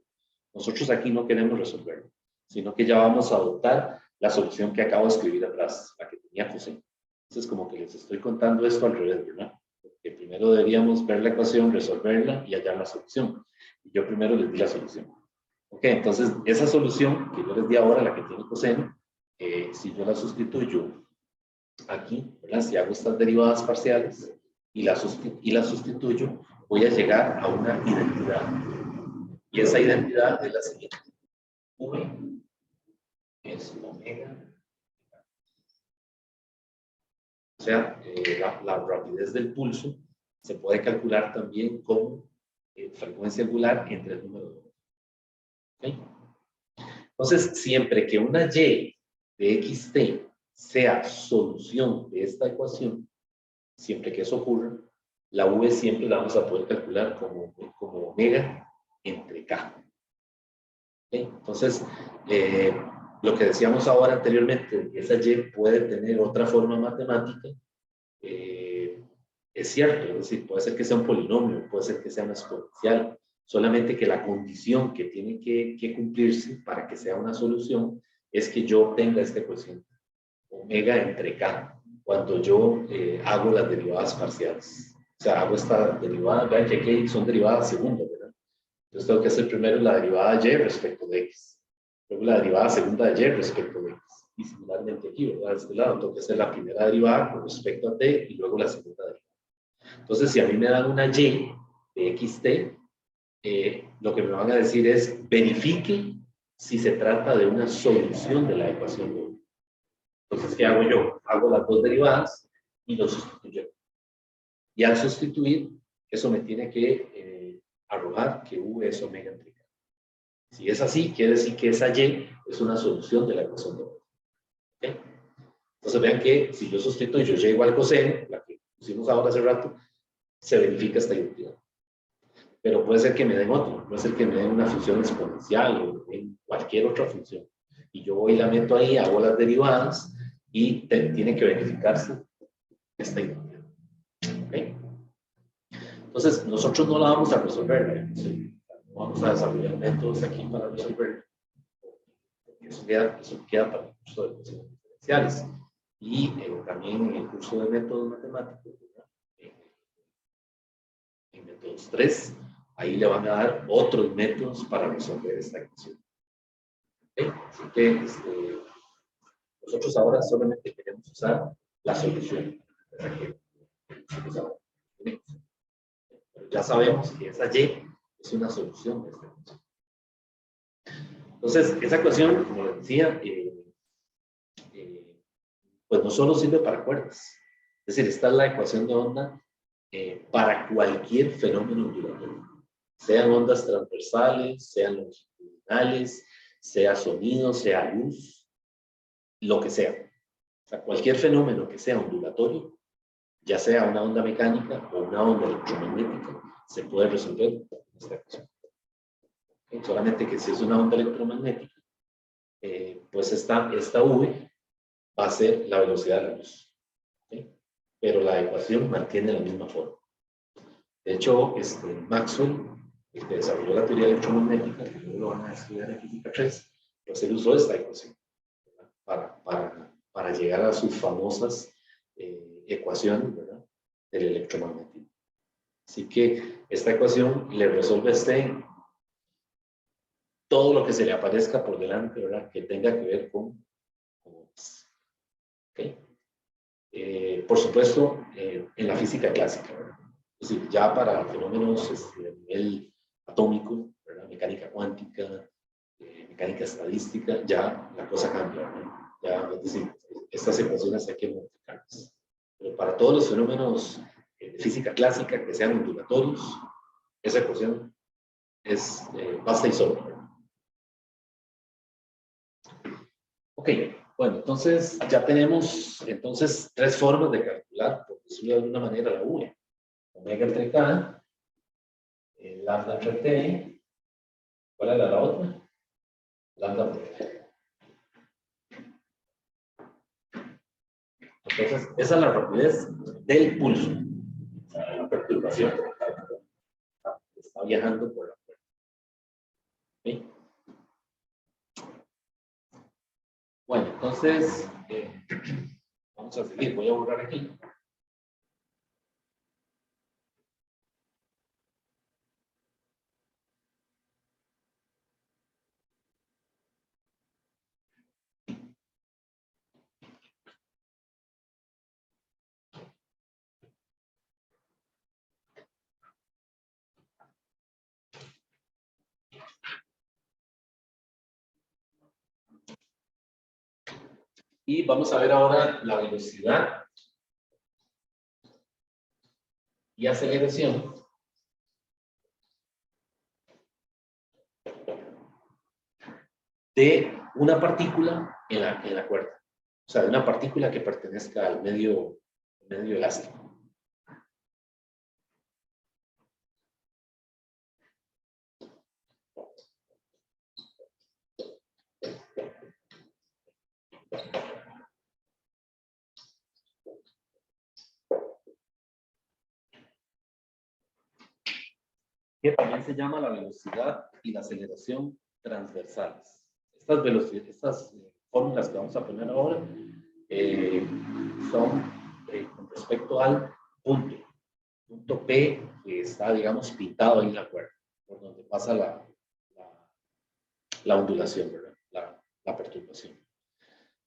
Nosotros aquí no queremos resolverlo, sino que ya vamos a adoptar la solución que acabo de escribir atrás, la que tenía coseno. Entonces, como que les estoy contando esto al revés, ¿verdad? Porque primero deberíamos ver la ecuación, resolverla y hallar la solución. Y yo primero les di la solución. Ok, entonces esa solución que yo les di ahora, la que tiene coseno, si yo la sustituyo aquí, ¿verdad? Si hago estas derivadas parciales y la sustituyo, voy a llegar a una identidad. Y esa identidad es la siguiente. V es omega. O sea, la rapidez del pulso se puede calcular también como frecuencia angular entre el número 2. ¿Okay? Entonces, siempre que una y de xt sea solución de esta ecuación, siempre que eso ocurra, la v siempre la vamos a poder calcular como omega entre k. ¿Okay? Entonces, lo que decíamos ahora anteriormente, esa y puede tener otra forma matemática, es cierto, es decir, puede ser que sea un polinomio, puede ser que sea una exponencial, solamente que la condición que tiene que cumplirse para que sea una solución es que yo obtenga este cociente, omega entre k, cuando yo hago las derivadas parciales. O sea, hago esta derivada, vean que aquí son derivadas segundas, ¿verdad? Entonces tengo que hacer primero la derivada de y respecto de x, luego la derivada segunda de y respecto de x, y similarmente aquí, ¿verdad? De este lado tengo que hacer la primera derivada con respecto a t y luego la segunda derivada. Entonces, si a mí me dan una y de xt, lo que me van a decir es verifique si se trata de una solución de la ecuación de V. Entonces, ¿qué hago yo? Hago las dos derivadas y lo sustituyo. Y al sustituir, eso me tiene que arrojar que V es omega entre K. Si es así, quiere decir que esa y es una solución de la ecuación de V. ¿Okay? Entonces, vean que si yo sustituyo y igual coseno, la que pusimos ahora hace rato, se verifica esta identidad. Pero puede ser que me den otro, puede ser que me den una función exponencial o en cualquier otra función. Y yo voy y la meto ahí, hago las derivadas y tiene que verificarse esta identidad. ¿Okay? Entonces, nosotros no la vamos a resolver, ¿no? No vamos a desarrollar métodos aquí para resolver. Eso queda para el curso de ecuaciones diferenciales. Y también en el curso de métodos matemáticos, en métodos 3, ahí le van a dar otros métodos para resolver esta ecuación. ¿Okay? Así que nosotros ahora solamente queremos usar la solución. Pero ya sabemos que esa y es una solución de esta ecuación. Entonces, esa ecuación, como les decía, pues no solo sirve para cuerdas. Es decir, esta es la ecuación de onda para cualquier fenómeno ondulatorio. Sean ondas transversales, sean longitudinales, sea sonido, sea luz, lo que sea. O sea, cualquier fenómeno que sea ondulatorio, ya sea una onda mecánica o una onda electromagnética, se puede resolver con esta ecuación. Solamente que si es una onda electromagnética, pues esta V va a ser la velocidad de la luz. ¿Okay? Pero la ecuación mantiene la misma forma. De hecho, Maxwell, el que desarrolló la teoría electromagnética, que luego lo van a estudiar en física 3, pues él usó esta ecuación para llegar a sus famosas ecuaciones, ¿verdad?, del electromagnetismo. Así que esta ecuación le resuelve a usted todo lo que se le aparezca por delante, ¿verdad?, que tenga que ver con ¿okay? Por supuesto, en la física clásica, ¿verdad? Es decir, ya para fenómenos de nivel atómico, ¿verdad?, mecánica cuántica, mecánica estadística, ya la cosa cambia, ¿verdad? Ya, es decir, estas ecuaciones hay que modificarlas. Pero para todos los fenómenos de física clásica que sean ondulatorios, esa ecuación es basta y sobra, ¿verdad? Ok, bueno, entonces ya tenemos entonces tres formas de calcular, por decirlo de alguna manera, la V. Omega entre K, lambda entre T, ¿cuál era la otra? Lambda por T. Entonces, esa es la rapidez del pulso, o sea, la perturbación que está viajando por la puerta. ¿Okay? Bueno, entonces, vamos a seguir, voy a borrar aquí. Y vamos a ver ahora la velocidad y aceleración de una partícula en la cuerda. O sea, de una partícula que pertenezca al medio elástico. Que también se llama la velocidad y la aceleración transversales. Estas fórmulas que vamos a poner ahora son con respecto al punto P que está, digamos, pintado en la cuerda, por donde pasa la ondulación, ¿verdad? La perturbación.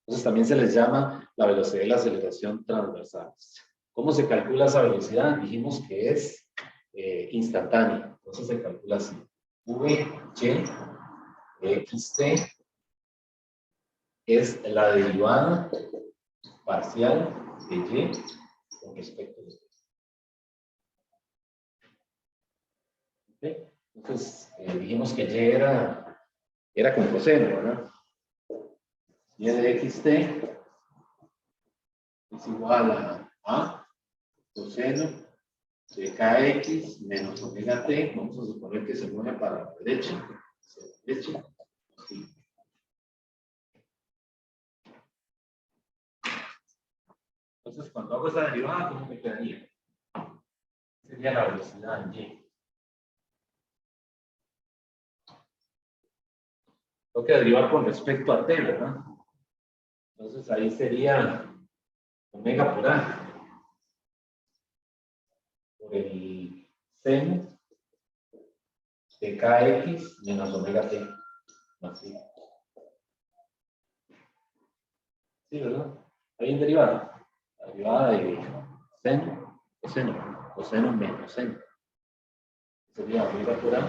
Entonces también se les llama la velocidad y la aceleración transversales. ¿Cómo se calcula esa velocidad? Dijimos que es instantánea. Entonces se calcula así. V, Y, X, T es la derivada parcial de Y con respecto a T. ¿Okay? Entonces dijimos que Y era con coseno, ¿verdad? Y de xt es igual a coseno de kx menos omega t. Vamos a suponer que se mueve para la derecha. Así. Entonces, cuando hago esa derivada, ¿cómo me quedaría? Sería la velocidad en y. Tengo que derivar con respecto a t, ¿verdad? Entonces ahí sería omega por a por el seno de kx menos omega t. Así. Sí, ¿verdad? Ahí en derivada. La derivada de seno, coseno menos seno. Sería omega por a,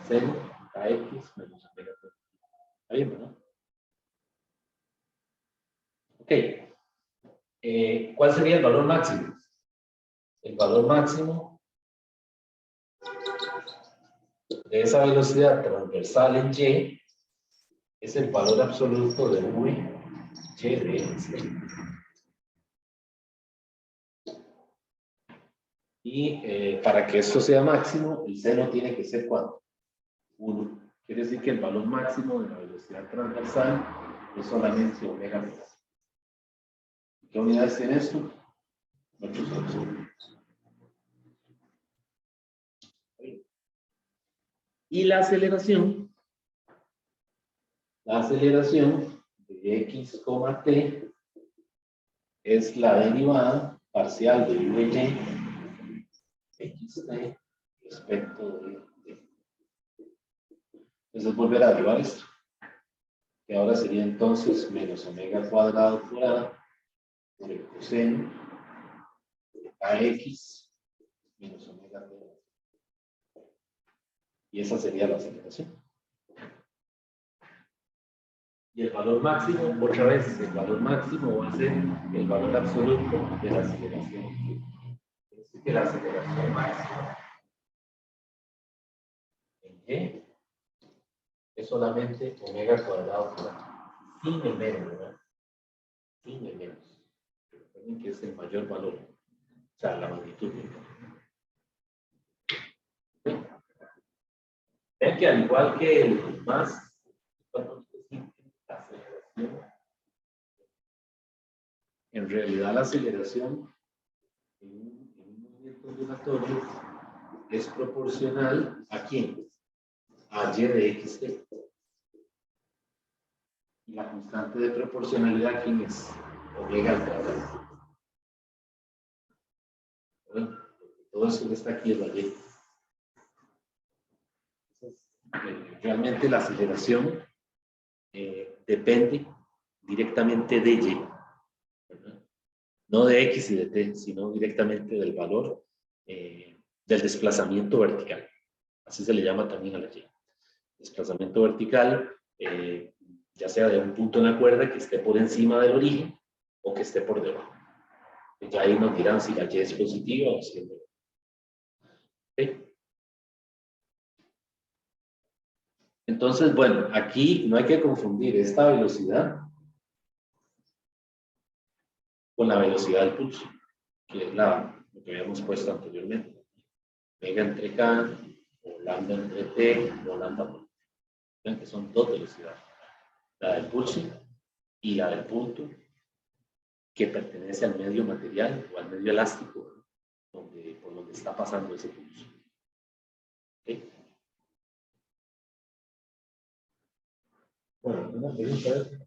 seno, kx menos omega t. ¿Está bien, verdad? Ok. ¿Cuál sería el valor máximo? El valor máximo de esa velocidad transversal en y es el valor absoluto de v y de x. Y para que esto sea máximo, el seno tiene que ser ¿cuánto? 1. Quiere decir que el valor máximo de la velocidad transversal es solamente omega t. ¿Qué unidades tiene esto? 800. Y la aceleración de x, t es la derivada parcial de v xt respecto de t. Entonces volver a derivar esto, que ahora sería entonces menos omega cuadrado por a por el coseno de kx menos omega t. Y esa sería la aceleración. Y el valor máximo, otra vez, el valor máximo va a ser el valor absoluto de la aceleración. Es decir, que la aceleración máxima en y es solamente omega cuadrado por a. Sin el menos, ¿verdad? Sin el menos. Recuerden que es el mayor valor. O sea, la magnitud. Ven que al igual que el más, cuando la aceleración, en realidad la aceleración en un movimiento ondulatorio es proporcional ¿a quién? A y de xt. Y la constante de proporcionalidad, ¿quién es? Omega al cuadrado. Bueno, todo eso que está aquí es la y. Realmente la aceleración depende directamente de y, ¿verdad? No de x y de t, sino directamente del valor del desplazamiento vertical. Así se le llama también a la y. Desplazamiento vertical, ya ya sea de un punto en la cuerda que esté por encima del origen o que esté por debajo. Ya ahí nos dirán si la Y es positiva o si es negativa. ¿Okay? Entonces, bueno, aquí no hay que confundir esta velocidad con la velocidad del pulso, que es lo que habíamos puesto anteriormente. Omega entre K, o lambda entre T, o lambda por T. Ven que son dos velocidades. La del pulso y la del punto, que pertenece al medio material o al medio elástico, por donde está pasando ese pulso. ¿Okay? Bueno, una pregunta.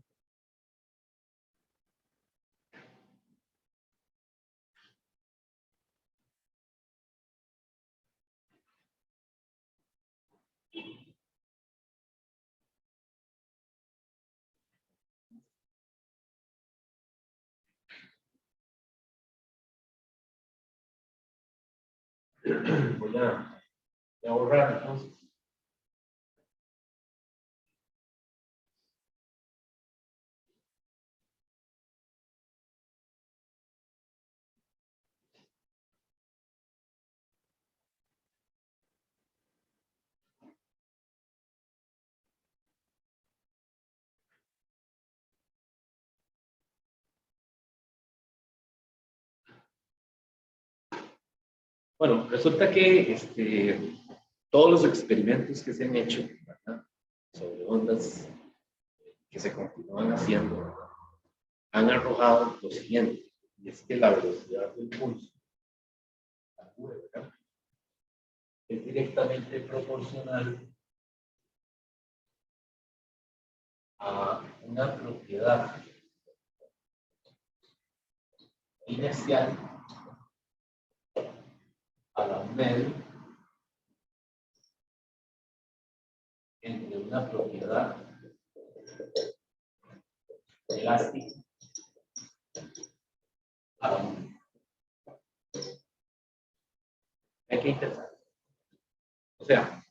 Voy a borrar entonces. Bueno, resulta que todos los experimentos que se han hecho, ¿verdad?, sobre ondas que se continúan haciendo, ¿verdad?, han arrojado lo siguiente, y es que la velocidad del pulso, la V, ¿verdad?, es directamente proporcional a una propiedad inercial a la medio entre una propiedad elástica a la medio. Hay que intentar. O sea,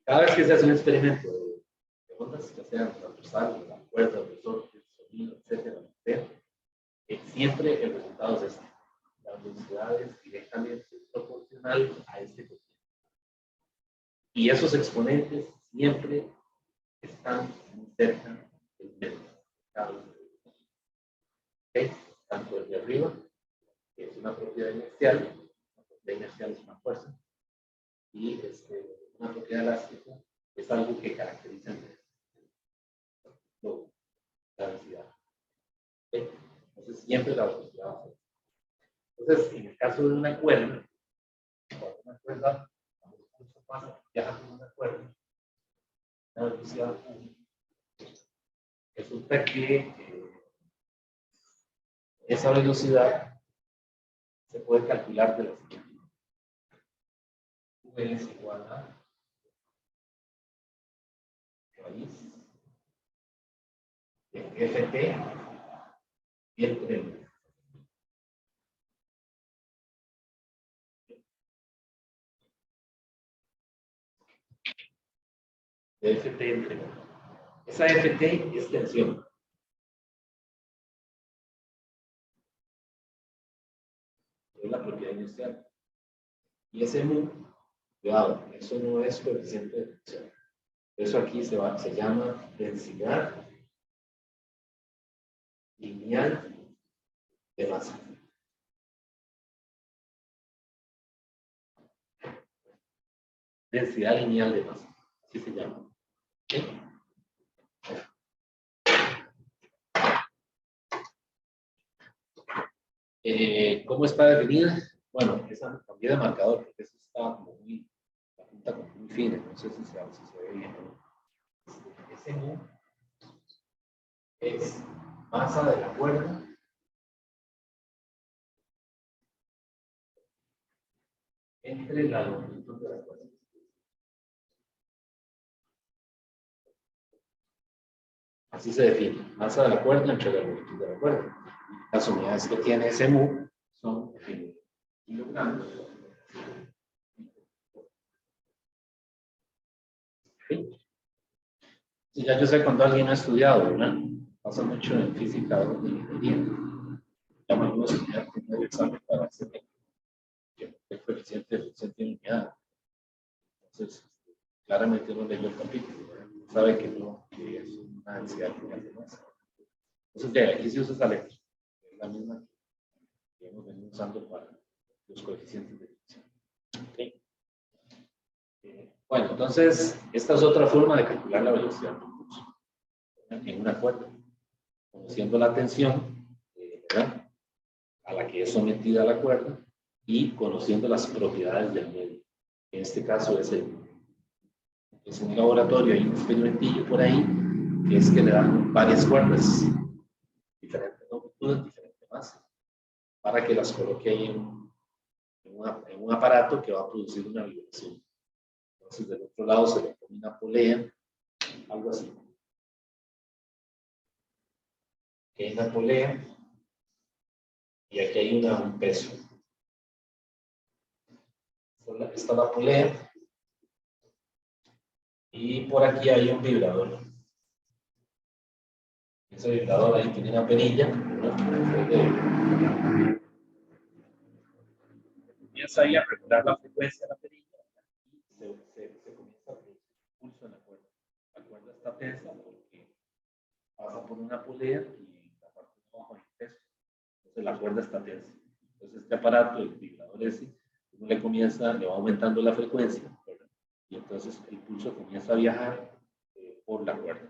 cada vez que se hace un experimento de ondas, ya sean transversales, la cuerda, resortes, sonido, etcétera, siempre el resultado es este. La velocidad es directamente proporcional a este cociente. Y esos exponentes siempre están muy cerca del medio. ¿Okay? Tanto el de arriba, que es una propiedad inercial, la propiedad inercial es una fuerza, y una propiedad elástica es algo que caracteriza la velocidad. ¿Okay? Entonces, siempre la velocidad va a ser. Entonces, en el caso de una cuerda, cuando una cuerda, cuando el pulso pasa, viaja con una cuerda, la velocidad resulta que esa velocidad se puede calcular de la siguiente manera. V es igual a raíz de Ft entre M. De Ft entre M. Esa Ft es tensión. Es la propiedad inicial. Y ese mu, cuidado, eso no es coeficiente de tensión. Eso aquí se llama densidad lineal de masa. Densidad lineal de masa. Así se llama. ¿Okay? ¿Cómo está definida? Bueno, esa cambié de marcador porque eso está como muy, la punta como muy fina, no sé si se ve bien, ¿no? Ese mu es masa de la cuerda entre la longitud de la cuerda. Así se define, masa de la cuerda entre la longitud de la cuerda. Las unidades que tiene ese mu son kilogramos. Sí, ya yo sé cuando alguien ha estudiado, ¿verdad? Pasa mucho en física o en ingeniería. Llaman a unos estudiantes de examen para hacer el coeficiente de eficiencia en unidad. Entonces, claramente no leyó el capítulo, ¿verdad? Sabe que no, que es una ansiedad que hace más. Entonces, de aquí se usa esa letra, que es la misma que hemos venido usando para los coeficientes de eficiencia. ¿Okay? Bueno, entonces, esta es otra forma de calcular la velocidad del impulso en una cuerda, conociendo la tensión, ¿verdad?, a la que es sometida la cuerda y conociendo las propiedades del medio. En este caso es en un laboratorio, hay un experimentillo por ahí que es que le dan varias cuerdas, diferentes longitudes, diferente masa, para que las coloque ahí en un aparato que va a producir una vibración. Entonces, del otro lado se le pone una polea, algo así. Aquí hay una polea y aquí hay un peso. Esta es la polea y por aquí hay un vibrador. Ese vibrador ahí tiene una perilla, ¿no? Comienza ahí a regular la frecuencia de la perilla y se comienza a producir pulso en la cuerda. La cuerda está tensa porque pasa por una polea y la parte de abajo hay peso. Entonces la cuerda está tensa. Entonces este aparato, el vibrador ese, uno le va aumentando la frecuencia, ¿verdad? Y entonces el pulso comienza a viajar por la cuerda.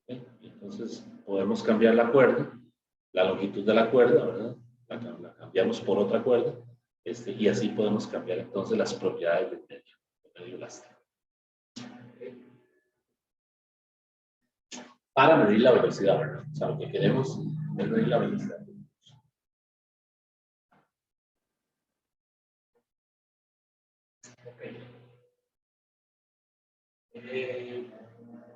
¿Okay? Y entonces podemos cambiar la cuerda, la longitud de la cuerda, ¿verdad? La cambiamos por otra cuerda, y así podemos cambiar entonces las propiedades del medio elástico. ¿Okay? Para medir la velocidad, ¿verdad? O sea, lo que queremos es medir la velocidad. Okay.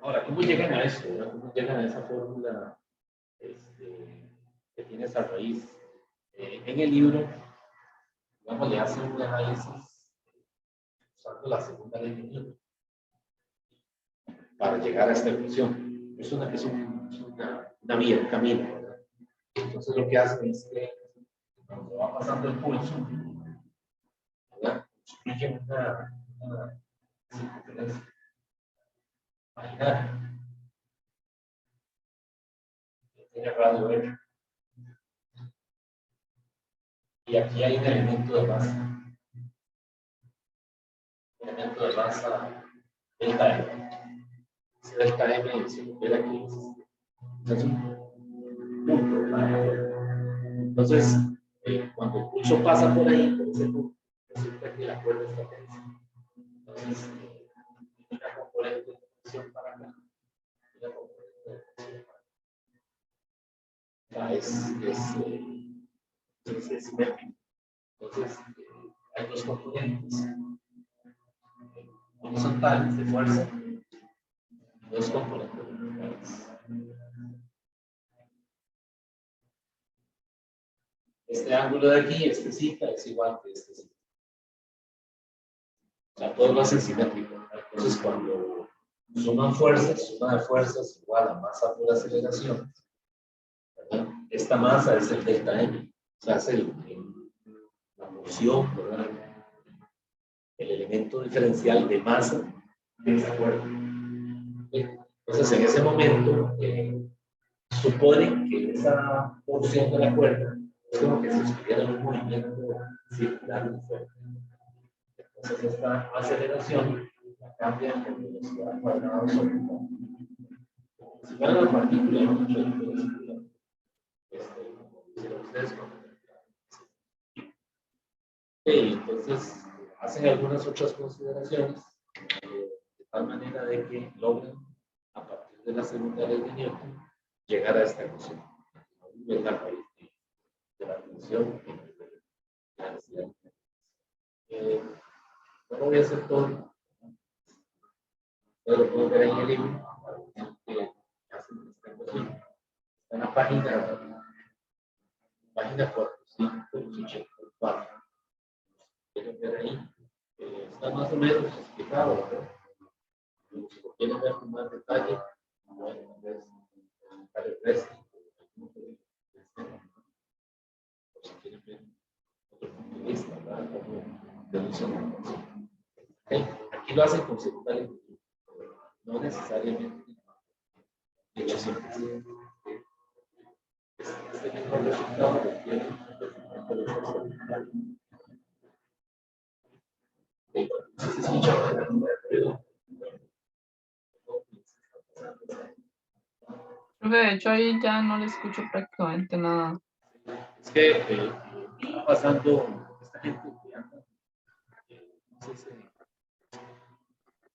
Ahora, ¿cómo llegan a esto? ¿Verdad? ¿Cómo llegan a esa fórmula que tiene esa raíz? En el libro, digamos, le hacen un análisis usando la segunda ley de Newton para llegar a esta ecuación. Es una vía, un camino, ¿verdad? Entonces lo que hacen es que cuando va pasando el pulso, ¿verdad?, construyen una circunferencia imaginaria. Tiene radio R. Y aquí hay un elemento de masa. Un elemento de masa delta M. Ese delta M se lo ve aquí. Es un punto, ¿verdad? Entonces, cuando el pulso pasa por ahí, por ese punto, resulta que la cuerda está tensa. Entonces, una componente de tensión para acá, una componente de tensión para acá. Es simétrico. Entonces, hay dos componentes horizontales de fuerza, dos componentes verticales. Este ángulo de aquí, este zeta, es igual que este zeta. O sea, todo lo hace simétrico. Entonces, cuando suman fuerzas, suma de fuerzas igual a masa por aceleración, ¿verdad? Esta masa es el delta M. O sea, es la porción, ¿verdad?, el elemento diferencial de masa de esa cuerda. Entonces, en ese momento, supone que esa porción de la cuerda es como que si estuviera en un movimiento circular de fuerza. Entonces, esta aceleración la cambia en velocidad cuadrada sobre el tiempo. Si fuera una partícula, no mucho diferencia. Como dicen ustedes, entonces hacen algunas otras consideraciones de tal manera de que logran, a partir de la segunda ley de Newton, llegar a esta ecuación. Es la raíz de la tensión y de la densidad. No lo voy a hacer todo, pero lo puedo ver ahí en el libro. Que hacen esta ecuación. Está en la página 484. Quieren ver ahí, está más o menos explicado, ¿verdad? Si lo quieren ver con más detalle, por si quieren ver otro punto de vista, ¿verdad? Cómo deducen la ecuación. Okay. Aquí lo hacen con segunda lectura, no necesariamente. De hecho, siempre este mejor resultado lo tiene el resultado de la no sé si escuchan el De hecho, ahí ya no le escucho prácticamente nada. es que está pasando esta gente que anda, no sé si,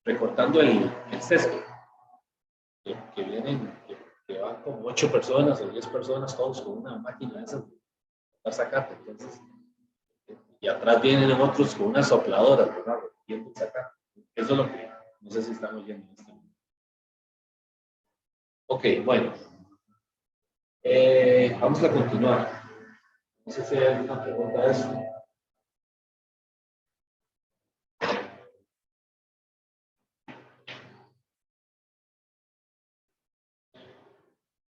recortando el cesto, que vienen, que van como 8 personas o 10 personas, todos con una máquina de esas para sacate. Entonces, y atrás vienen otros con unas sopladoras, ¿verdad? Repitiendo el sacate. Eso es lo que, no sé si están oyendo en este momento. Ok, bueno. Vamos a continuar. No sé si hay alguna pregunta a eso.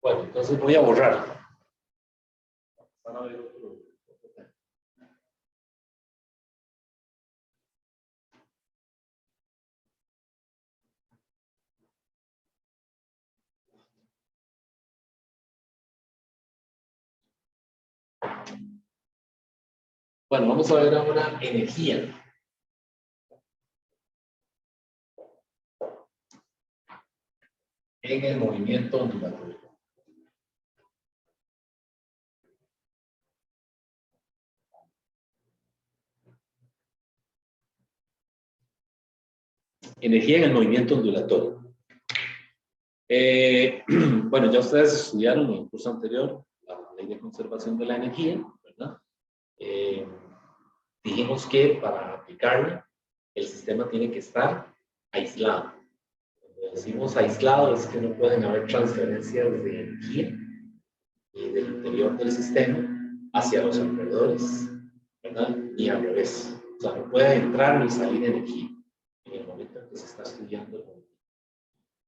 Bueno, entonces voy a borrar. Van a ver otro tema. Bueno, vamos a ver ahora energía. En el movimiento ondulatorio. Energía en el movimiento ondulatorio. Bueno, ya ustedes estudiaron en el curso anterior la ley de conservación de la energía, ¿verdad? Dijimos que para aplicarla, el sistema tiene que estar aislado. Cuando decimos aislado es que no pueden haber transferencias de energía del interior del sistema hacia los alrededores, ¿verdad? Ni al revés. O sea, no puede entrar ni salir energía en el momento en que se está estudiando el movimiento.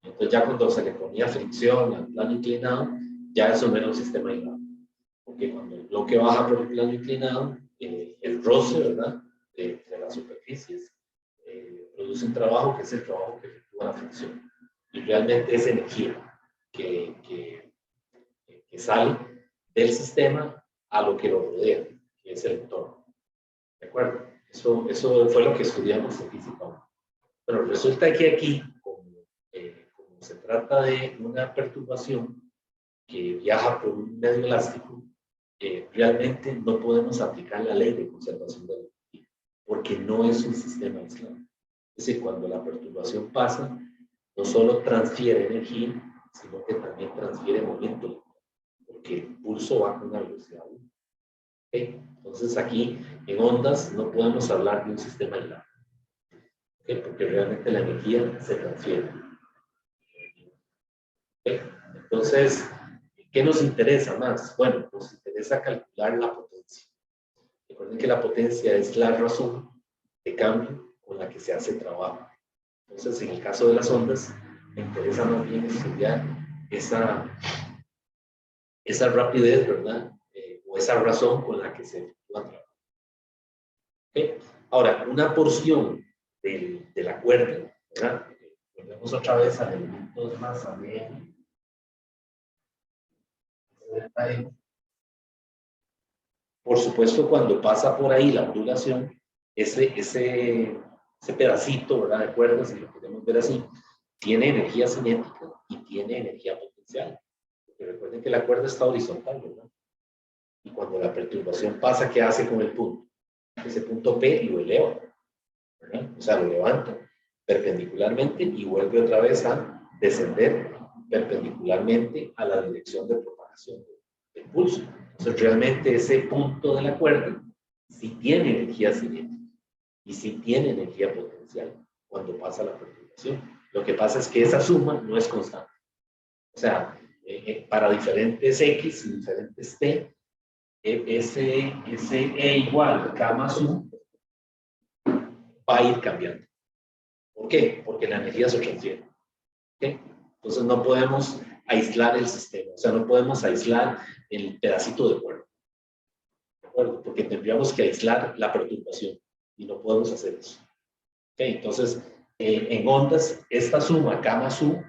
Entonces ya cuando se le ponía fricción al plano inclinado, ya eso no era un sistema aislado. Porque cuando el bloque baja por el plano inclinado, el roce, ¿verdad? De las superficies produce un trabajo que es el trabajo que efectúa la fricción. Y realmente es energía que sale del sistema a lo que lo rodea, que es el entorno. ¿De acuerdo? Eso fue lo que estudiamos en física 1. Bueno, resulta que aquí, como se trata de una perturbación que viaja por un medio elástico, realmente no podemos aplicar la ley de conservación de la energía, porque no es un sistema aislado. Es decir, cuando la perturbación pasa, no solo transfiere energía, sino que también transfiere movimiento, porque el pulso va con una velocidad 1. ¿Okay? Entonces aquí, en ondas, no podemos hablar de un sistema aislado, ¿okay? Porque realmente la energía se transfiere. ¿Okay? Entonces, ¿qué nos interesa más? Bueno, nos interesa calcular la potencia. Recuerden que la potencia es la razón de cambio con la que se hace trabajo. Entonces, en el caso de las ondas, me interesa más bien estudiar esa rapidez, ¿verdad? O esa razón con la que se efectúa trabajo. ¿Okay? Ahora, una porción de la cuerda, ¿verdad? Volvemos otra vez al elemento de masa de por supuesto, cuando pasa por ahí la ondulación, ese pedacito, ¿verdad? De cuerda, si lo queremos ver así, tiene energía cinética y tiene energía potencial. Porque recuerden que la cuerda está horizontal, ¿verdad? Y cuando la perturbación pasa, ¿qué hace con el punto? Ese punto P lo eleva, ¿verdad? O sea, lo levanta perpendicularmente y vuelve otra vez a descender perpendicularmente a la dirección de propagación del pulso. Entonces, realmente ese punto de la cuerda sí tiene energía cinética y sí tiene energía potencial cuando pasa la perturbación. Lo que pasa es que esa suma no es constante. O sea, para diferentes X y diferentes T, ese E igual K más U va a ir cambiando. ¿Por qué? Porque la energía se transfiere. ¿Okay? Entonces no podemos aislar el sistema, o sea, no podemos aislar el pedacito de cuerpo, ¿de acuerdo? Porque tendríamos que aislar la perturbación y no podemos hacer eso. Okay, entonces, en ondas, esta suma, gamma sub,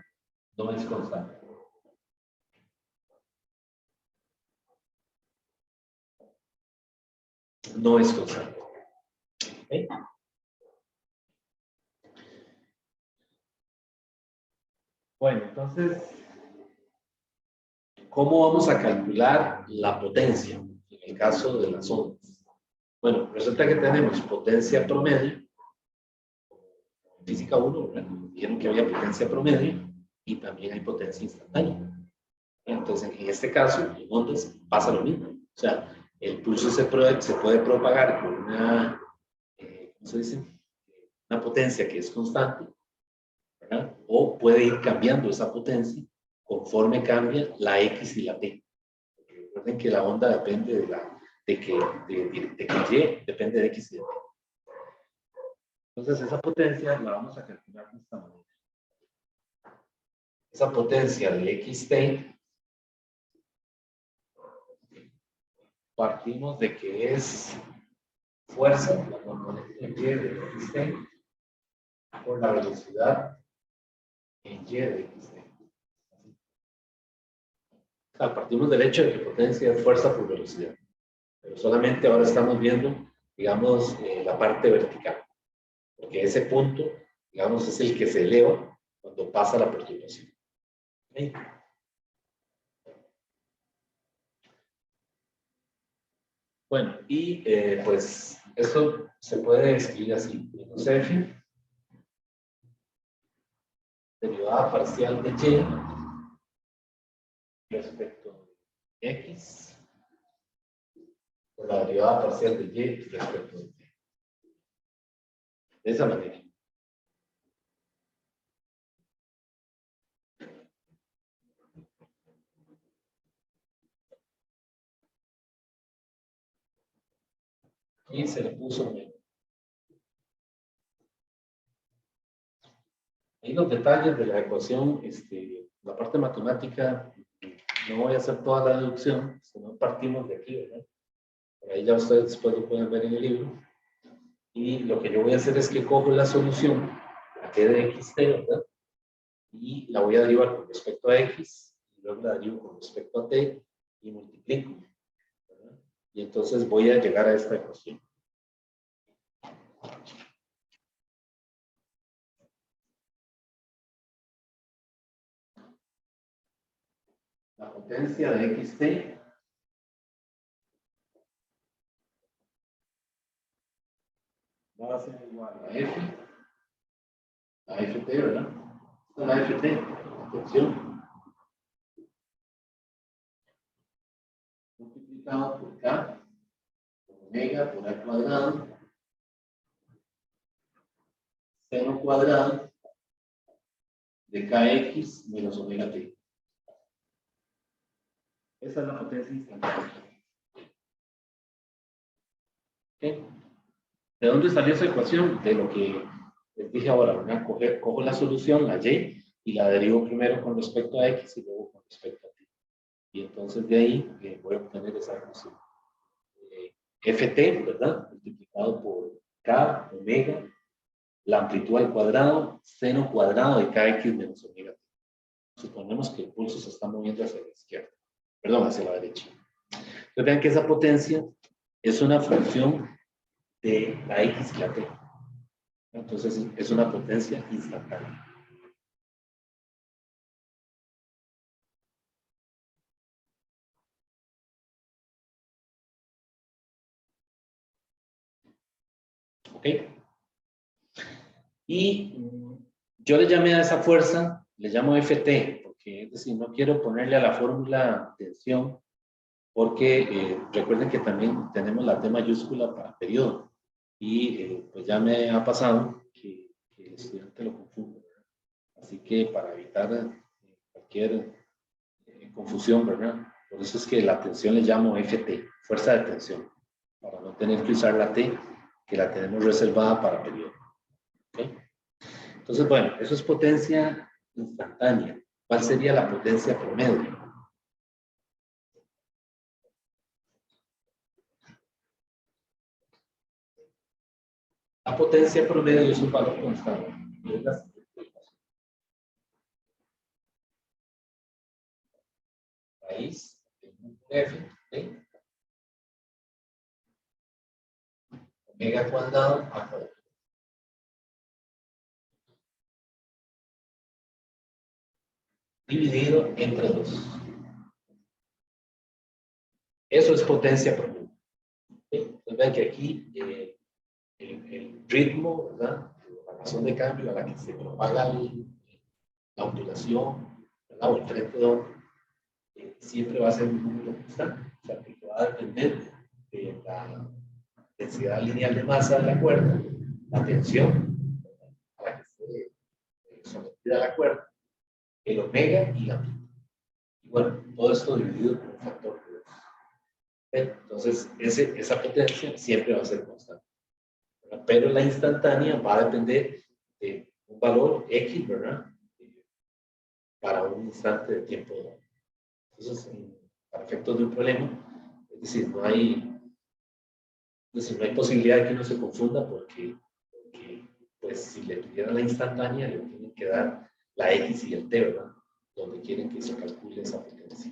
no es constante. No es constante. ¿Okay? Bueno, entonces, ¿cómo vamos a calcular la potencia en el caso de las ondas? Bueno, resulta que tenemos potencia promedio, física 1, ¿verdad? Vieron que había potencia promedio y también hay potencia instantánea. Entonces, en este caso, en ondas pasa lo mismo. O sea, el pulso se puede propagar con una, ¿cómo se dice? Una potencia que es constante, ¿verdad? O puede ir cambiando esa potencia conforme cambia la X y la T. Porque recuerden que la onda depende de que Y depende de X y de T. Entonces, esa potencia la vamos a calcular de esta manera. Esa potencia de XT partimos de que es fuerza, la componente Y de XT, por la velocidad en Y de XT. O sea, partimos del hecho de que potencia es fuerza por velocidad. Pero solamente ahora estamos viendo, digamos, la parte vertical. Porque ese punto, digamos, es el que se eleva cuando pasa la perturbación. ¿Okay? Bueno, y pues esto se puede escribir así: menos F, derivada parcial de Y respecto de X, por la derivada parcial de Y respecto de T. De esa manera. Y se le puso menos. Ahí los detalles de la ecuación, la parte matemática, no voy a hacer toda la deducción, sino partimos de aquí, ¿verdad? Por ahí ya ustedes después lo pueden ver en el libro. Y lo que yo voy a hacer es que cojo la solución, la T de XT, ¿verdad? Y la voy a derivar con respecto a X, y luego la derivo con respecto a T, y multiplico, ¿verdad? Y entonces voy a llegar a esta ecuación. La potencia de XT va a ser igual a F, a FT, ¿verdad? Esta es la FT, atención, multiplicado por K, por omega, por A cuadrado, seno cuadrado de KX menos omega T. Esa es la potencia instantánea. ¿Okay? ¿De dónde salió esa ecuación? De lo que les dije ahora, ¿verdad? Cojo la solución, la Y, y la derivo primero con respecto a X y luego con respecto a T. Y entonces de ahí voy a obtener esa ecuación. FT, ¿verdad? Multiplicado por K, omega, la amplitud al cuadrado, seno cuadrado de KX menos omega T. Suponemos que el pulso se está moviendo hacia la izquierda, perdón, hacia la derecha. Entonces vean que esa potencia es una función de la X y la T. Entonces es una potencia instantánea. ¿Ok? Y yo le llamé a esa fuerza, le llamo FT, porque es decir, no quiero ponerle a la fórmula tensión, porque recuerden que también tenemos la T mayúscula para periodo. Y pues ya me ha pasado que el estudiante lo confunde. Así que para evitar cualquier confusión, ¿verdad? Por eso es que la tensión le llamo FT, fuerza de tensión, para no tener que usar la T, que la tenemos reservada para periodo. ¿Okay? Entonces, bueno, eso es potencia instantánea. ¿Cuál sería la potencia promedio? La potencia promedio es un valor constante. Es la raíz de F de omega cuadrado a cuadrado. Dividido entre 2. Eso es potencia promedio. Entonces vean que aquí el ritmo, ¿verdad? La razón de cambio a la que se propaga la ondulación, ¿verdad? O el frente de onda, siempre va a ser un número constante. O sea, que va a depender de la densidad lineal de masa de la cuerda, la tensión a la que esté sometida la cuerda, el omega y la pi. Y bueno, todo esto dividido por un factor de 2. Entonces, esa potencia siempre va a ser constante. ¿Verdad? Pero la instantánea va a depender de un valor X, ¿verdad? Para un instante de tiempo. Entonces, para efectos de un problema, es decir, no hay posibilidad de que uno se confunda porque pues, si le pidieran la instantánea, le tienen que dar la X y el T, ¿verdad? Donde quieren que se calcule esa potencia.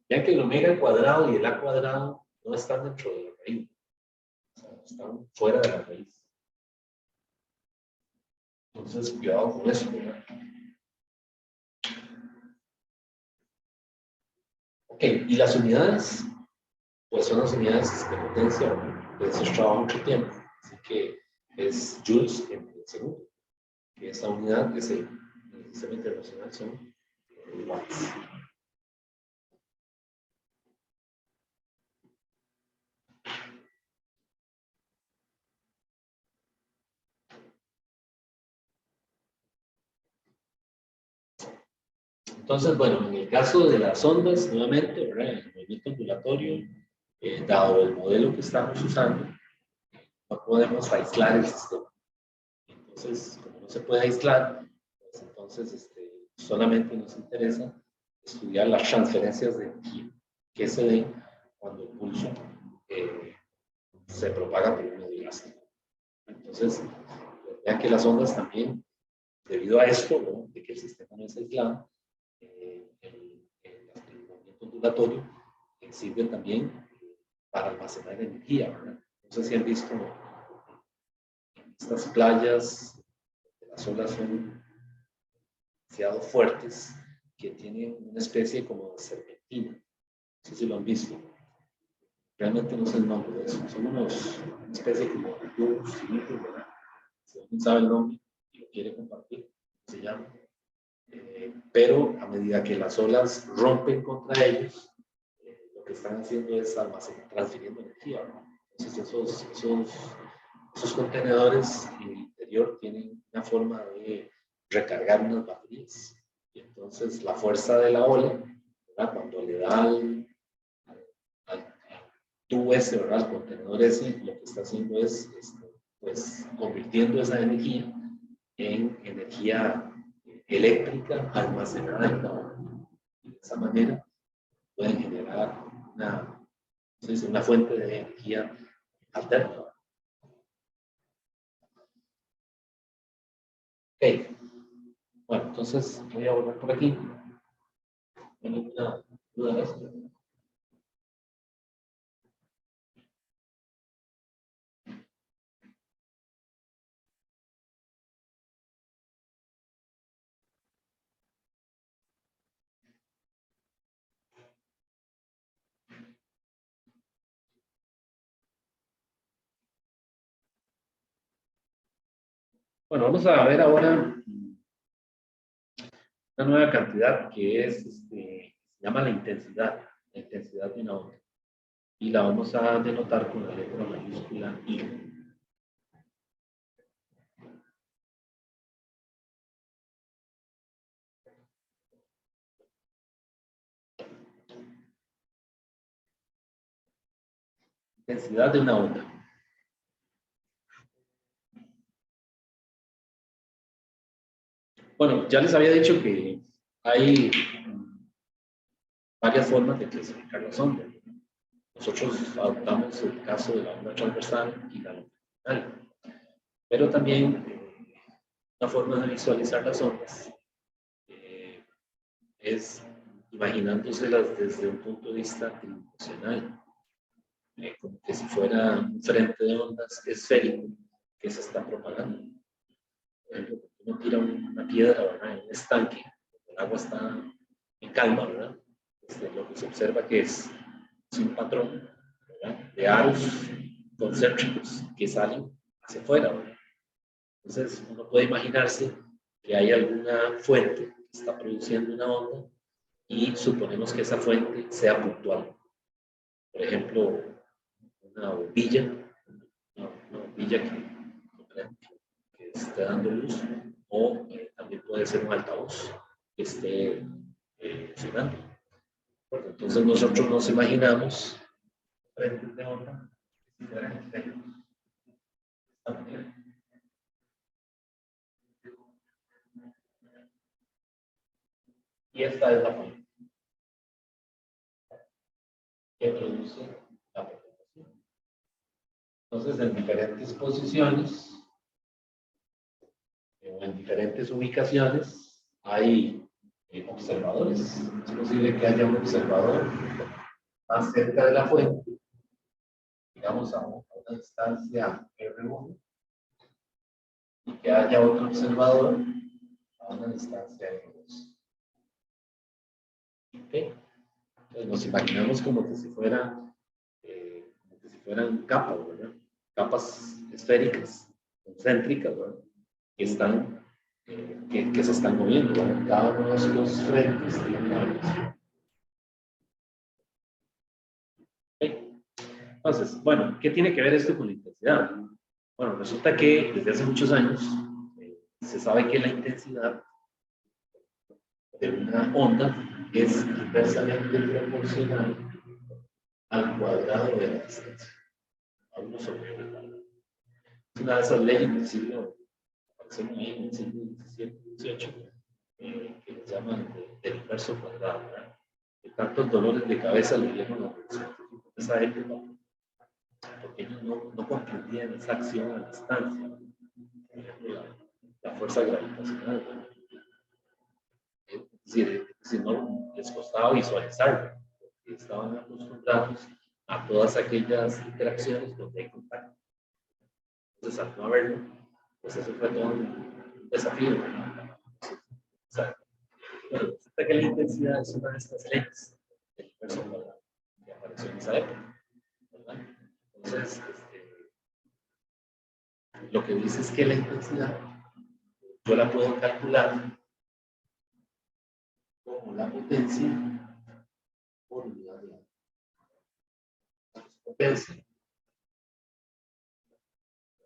Ya que el omega cuadrado y el a cuadrado no están dentro de la raíz, o sea, están fuera de la raíz. Entonces, cuidado con eso, ¿verdad? Ok, y las unidades, pues son las unidades de potencia, ¿verdad? De eso trabaja mucho tiempo. Así que es joules en segundo, que esa unidad que en el sistema internacional son watts. Entonces, bueno, en el caso de las ondas, nuevamente, ¿verdad? El movimiento ondulatorio, dado el modelo que estamos usando, no podemos aislar el sistema. Entonces, como no se puede aislar, pues entonces solamente nos interesa estudiar las transferencias de energía que se den cuando el pulso se propaga por un medio elástico. Entonces, vean que las ondas también, debido a esto, ¿no? De que el sistema no es aislado, el movimiento ondulatorio sirve también para almacenar energía, ¿verdad? No sé si han visto estas playas, las olas son demasiado fuertes, que tienen una especie como de serpentina. No sé si lo han visto. Realmente no sé el nombre de eso. Son una especie como de tubos finitos, ¿verdad? Si alguien sabe el nombre y lo quiere compartir, se llama. Pero a medida que las olas rompen contra ellos, lo que están haciendo es almacenar, transfiriendo energía, ¿no? Entonces esos contenedores en el interior tienen una forma de recargar unas baterías. Y entonces la fuerza de la ola, ¿verdad? Cuando le da al tubo ese, ¿verdad? Al contenedor ese, lo que está haciendo es pues, convirtiendo esa energía en energía eléctrica almacenada en la ola. Y de esa manera pueden generar una fuente de energía alterna. Ok, bueno, entonces voy a volver por aquí. ¿Tienen alguna duda de esto? Bueno, vamos a ver ahora una nueva cantidad que se llama la intensidad de una onda. Y la vamos a denotar con la letra mayúscula I. intensidad de una onda. Bueno, ya les había dicho que hay varias formas de clasificar las ondas. Nosotros adoptamos el caso de la onda transversal y la longitudinal, pero también una forma de visualizar las ondas es imaginándoselas desde un punto de vista tridimensional, como que si fuera un frente de ondas esférico que se está propagando. Por ejemplo, uno tira una piedra, ¿verdad?, en un estanque, el agua está en calma, ¿verdad? Lo que se observa que es un patrón, ¿verdad?, de aros concéntricos que salen hacia afuera, ¿verdad? Entonces uno puede imaginarse que hay alguna fuente que está produciendo una onda y suponemos que esa fuente sea puntual. Por ejemplo, una bombilla, una bombilla que esté dando luz, o también puede ser un altavoz que esté sonando. Entonces nosotros nos imaginamos frentes de onda que fueran esféricos. Y esta es la fuente que produce la propagación. Entonces, en diferentes posiciones o en diferentes ubicaciones hay observadores. Es posible que haya un observador más cerca de la fuente, digamos a una distancia R1, y que haya otro observador a una distancia R2. ¿Okay? Entonces nos imaginamos como que si fueran capas, ¿verdad? Capas esféricas, concéntricas, ¿verdad?, que están que se están moviendo, ¿verdad? Cada uno de estos frentes tiene una velocidad. ¿Okay? Entonces, bueno, ¿qué tiene que ver esto con la intensidad? Bueno, resulta que desde hace muchos años se sabe que la intensidad de una onda es inversamente proporcional al cuadrado de la distancia, a 1 sobre el cuadrado. Es una de esas leyes del siglo, ahí en el siglo XVII, XVIII, que les llaman del inverso cuadrado, ¿verdad? Que tantos dolores de cabeza le dieron a los científicos de esa época, porque ellos no comprendían esa acción a distancia, por ejemplo, la fuerza gravitacional, ¿verdad? Es decir, no les costaba visualizarlo, porque estaban acostumbrados a todas aquellas interacciones donde hay contacto. Entonces, al no haberlo, pues eso fue todo un desafío, ¿verdad? O sea, bueno, resulta que la intensidad es una de estas leyes del universo cuadrado que apareció en esa época, ¿verdad? Entonces, lo que dice es que la intensidad yo la puedo calcular como la potencia por unidad de potencia.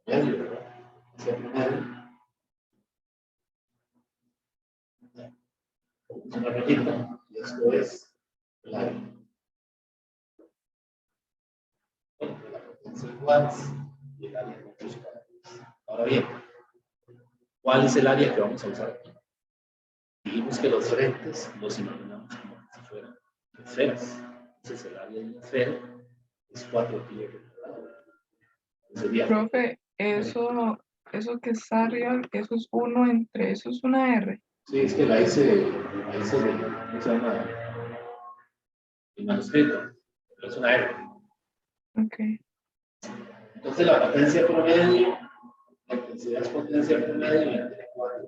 Medio, ¿verdad? Ese promedio. Es una rayita y esto es el área. La potencia en watts y el área en metros cuadrados. Ahora bien, ¿cuál es el área que vamos a usar aquí? Dijimos que los frentes los imaginamos como si fueran esferas. Entonces el área de una esfera es 4 pi r cuadrado. Sería, Profe, eso que está arriba, eso es 1 entre, eso es una R. sí, es que la hice ¿cómo se llama? El manuscrito, pero es una R. Ok. Entonces la potencia promedio, la intensidad es potencia promedio y entre 4.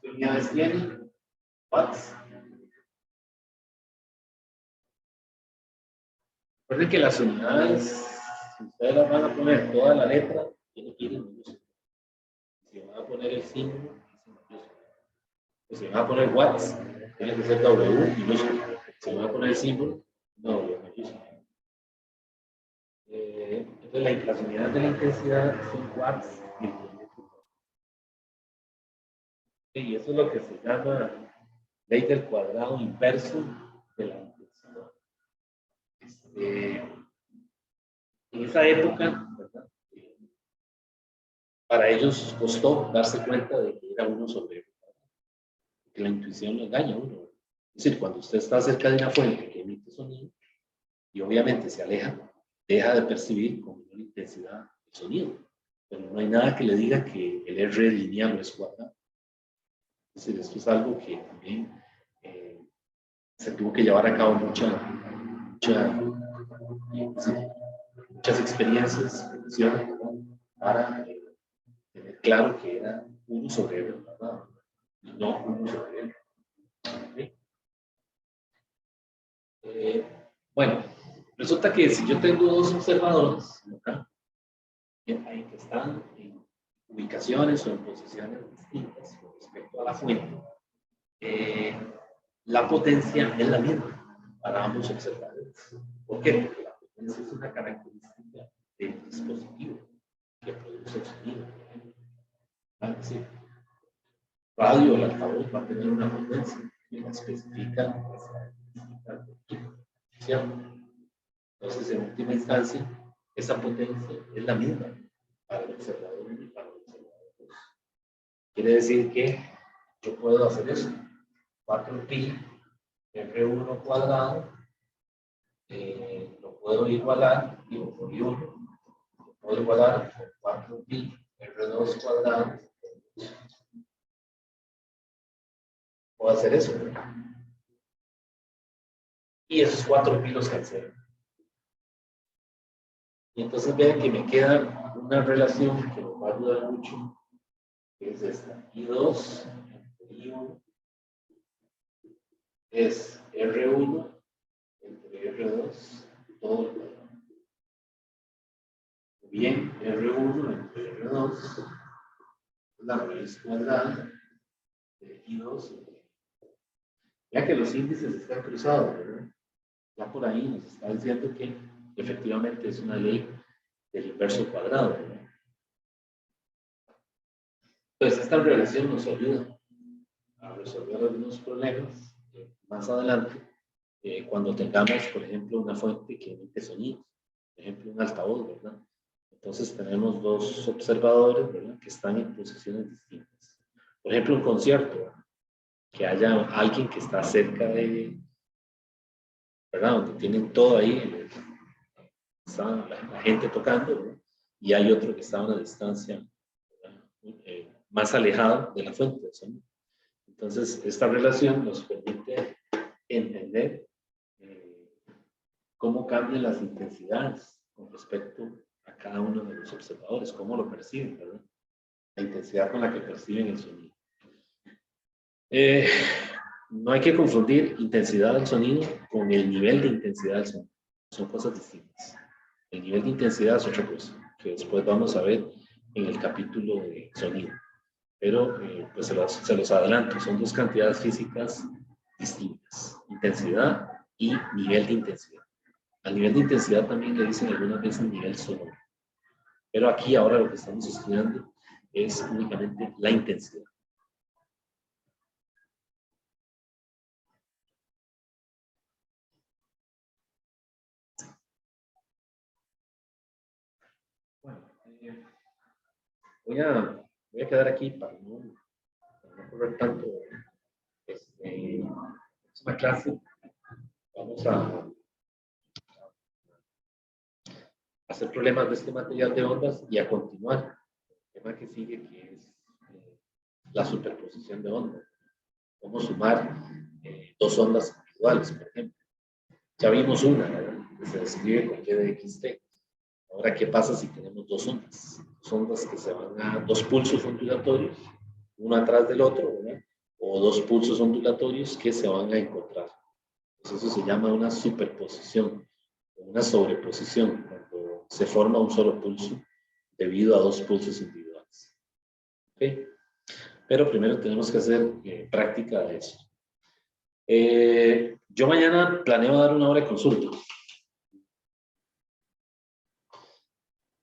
¿Qué unidades tiene? Watts. Recuerden que las unidades, si ustedes las van a poner toda la letra, tiene que ir en minúscula. Si van a poner el símbolo, es en minúscula. Si van a poner watts, tiene que ser W minúscula. Si van a poner el símbolo, no, W minúscula. Entonces las unidades de la intensidad son watts y y eso es lo que se llama ley del cuadrado inverso de la intensidad. En esa época, ¿verdad? Para ellos costó darse cuenta de que era 1 sobre r, que la intuición lo engaña a uno. Es decir, cuando usted está cerca de una fuente que emite sonido y obviamente se aleja, deja de percibir con menor intensidad el sonido. Pero no hay nada que le diga que el R lineal no es cuadrado. Es decir, esto es algo que también se tuvo que llevar a cabo muchas experiencias para tener claro que era 1 sobre R, ¿verdad? Y no 1 sobre R. ¿Okay? Bueno, resulta que si yo tengo 2 observadores, ¿verdad? Que están en ubicaciones o en posiciones distintas con respecto a la fuente, la potencia es la misma para ambos observadores. ¿Por qué? Porque la potencia es una característica del dispositivo que produce el sonido. ¿Sí? Radio, el altavoz va a tener una potencia que la especifica las características del equipo, ¿cierto? Entonces, en última instancia, esa potencia es la misma para el observador 1 y para el observador 2. Quiere decir que yo puedo hacer eso. 4pi R1 cuadrado, lo puedo igualar, digo, por I1, lo puedo igualar por 4pi R2 cuadrado. Puedo hacer eso, ¿verdad? Y esos 4pi los cancelo. Y entonces vean que me queda una relación que nos va a ayudar mucho, que es esta. I2 entre I1 es R1 entre R2 todo el cuadrado. Bien, R1 entre R2 es la raíz cuadrada de I2. Ya que los índices están cruzados, ¿verdad? Ya por ahí nos está diciendo que efectivamente es una ley del inverso cuadrado, ¿verdad? Entonces, esta relación nos ayuda a resolver algunos problemas más adelante, cuando tengamos, por ejemplo, una fuente que emite sonidos, por ejemplo, un altavoz, ¿verdad? Entonces, tenemos 2 observadores, ¿verdad? Que están en posiciones distintas. Por ejemplo, un concierto, ¿verdad? Que haya alguien que está cerca de, ¿verdad? Donde tienen todo ahí, está la gente tocando, ¿verdad? Y hay otro que está a una distancia más alejado de la fuente del sonido. Entonces, esta relación nos permite entender cómo cambian las intensidades con respecto a cada uno de los observadores, cómo lo perciben, ¿verdad? La intensidad con la que perciben el sonido. No hay que confundir intensidad del sonido con el nivel de intensidad del sonido. Son cosas distintas. El nivel de intensidad es otra cosa, que después vamos a ver en el capítulo de sonido. Pero pues se los adelanto, son 2 cantidades físicas distintas, intensidad y nivel de intensidad. Al nivel de intensidad también le dicen algunas veces nivel sonoro. Pero aquí ahora lo que estamos estudiando es únicamente la intensidad. Bueno, voy a quedar aquí para no correr tanto. Es una clase. Vamos a hacer problemas de este material de ondas y a continuar el tema que sigue, que es la superposición de ondas. Cómo sumar 2 ondas individuales, por ejemplo. Ya vimos una, ¿verdad? Que se describe con G de XT. Ahora, ¿qué pasa si tenemos 2 ondas? 2 ondas que se van a 2 pulsos ondulatorios, uno atrás del otro, ¿verdad? O 2 pulsos ondulatorios que se van a encontrar. Entonces, eso se llama una superposición, una sobreposición, cuando se forma un solo pulso debido a 2 pulsos individuales. ¿Okay? Pero primero tenemos que hacer práctica de eso. Yo mañana planeo dar una hora de consulta.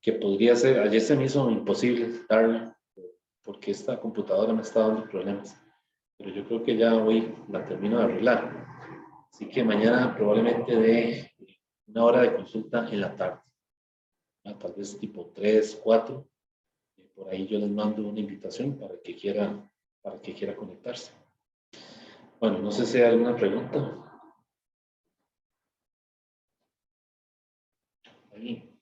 Que podría ser, ayer se me hizo imposible darla, porque esta computadora me está dando problemas. Pero yo creo que ya hoy la termino de arreglar. Así que mañana probablemente dé una hora de consulta en la tarde. Tal vez tipo 3, 4. Por ahí yo les mando una invitación para que quiera conectarse. Bueno, no sé si hay alguna pregunta. Ahí.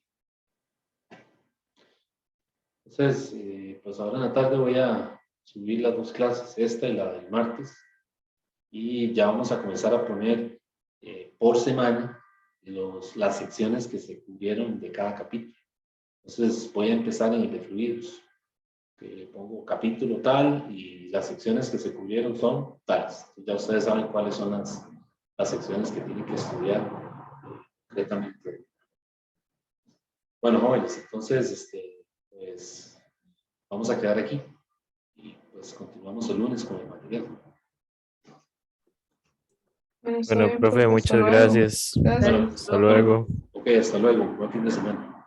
Entonces, pues ahora en la tarde voy a subir las 2 clases, esta y la del martes, y ya vamos a comenzar a poner por semana las secciones que se cubrieron de cada capítulo. Entonces voy a empezar en el de fluidos, que le pongo capítulo tal y las secciones que se cubrieron son tales. Ya ustedes saben cuáles son las secciones que tienen que estudiar concretamente. Bueno, jóvenes, entonces pues vamos a quedar aquí y pues continuamos el lunes con el material. Bueno, está Bueno, bien, profe, hasta muchas luego. gracias. Gracias. Bueno, Hasta luego. ok, hasta luego. Buen fin de semana.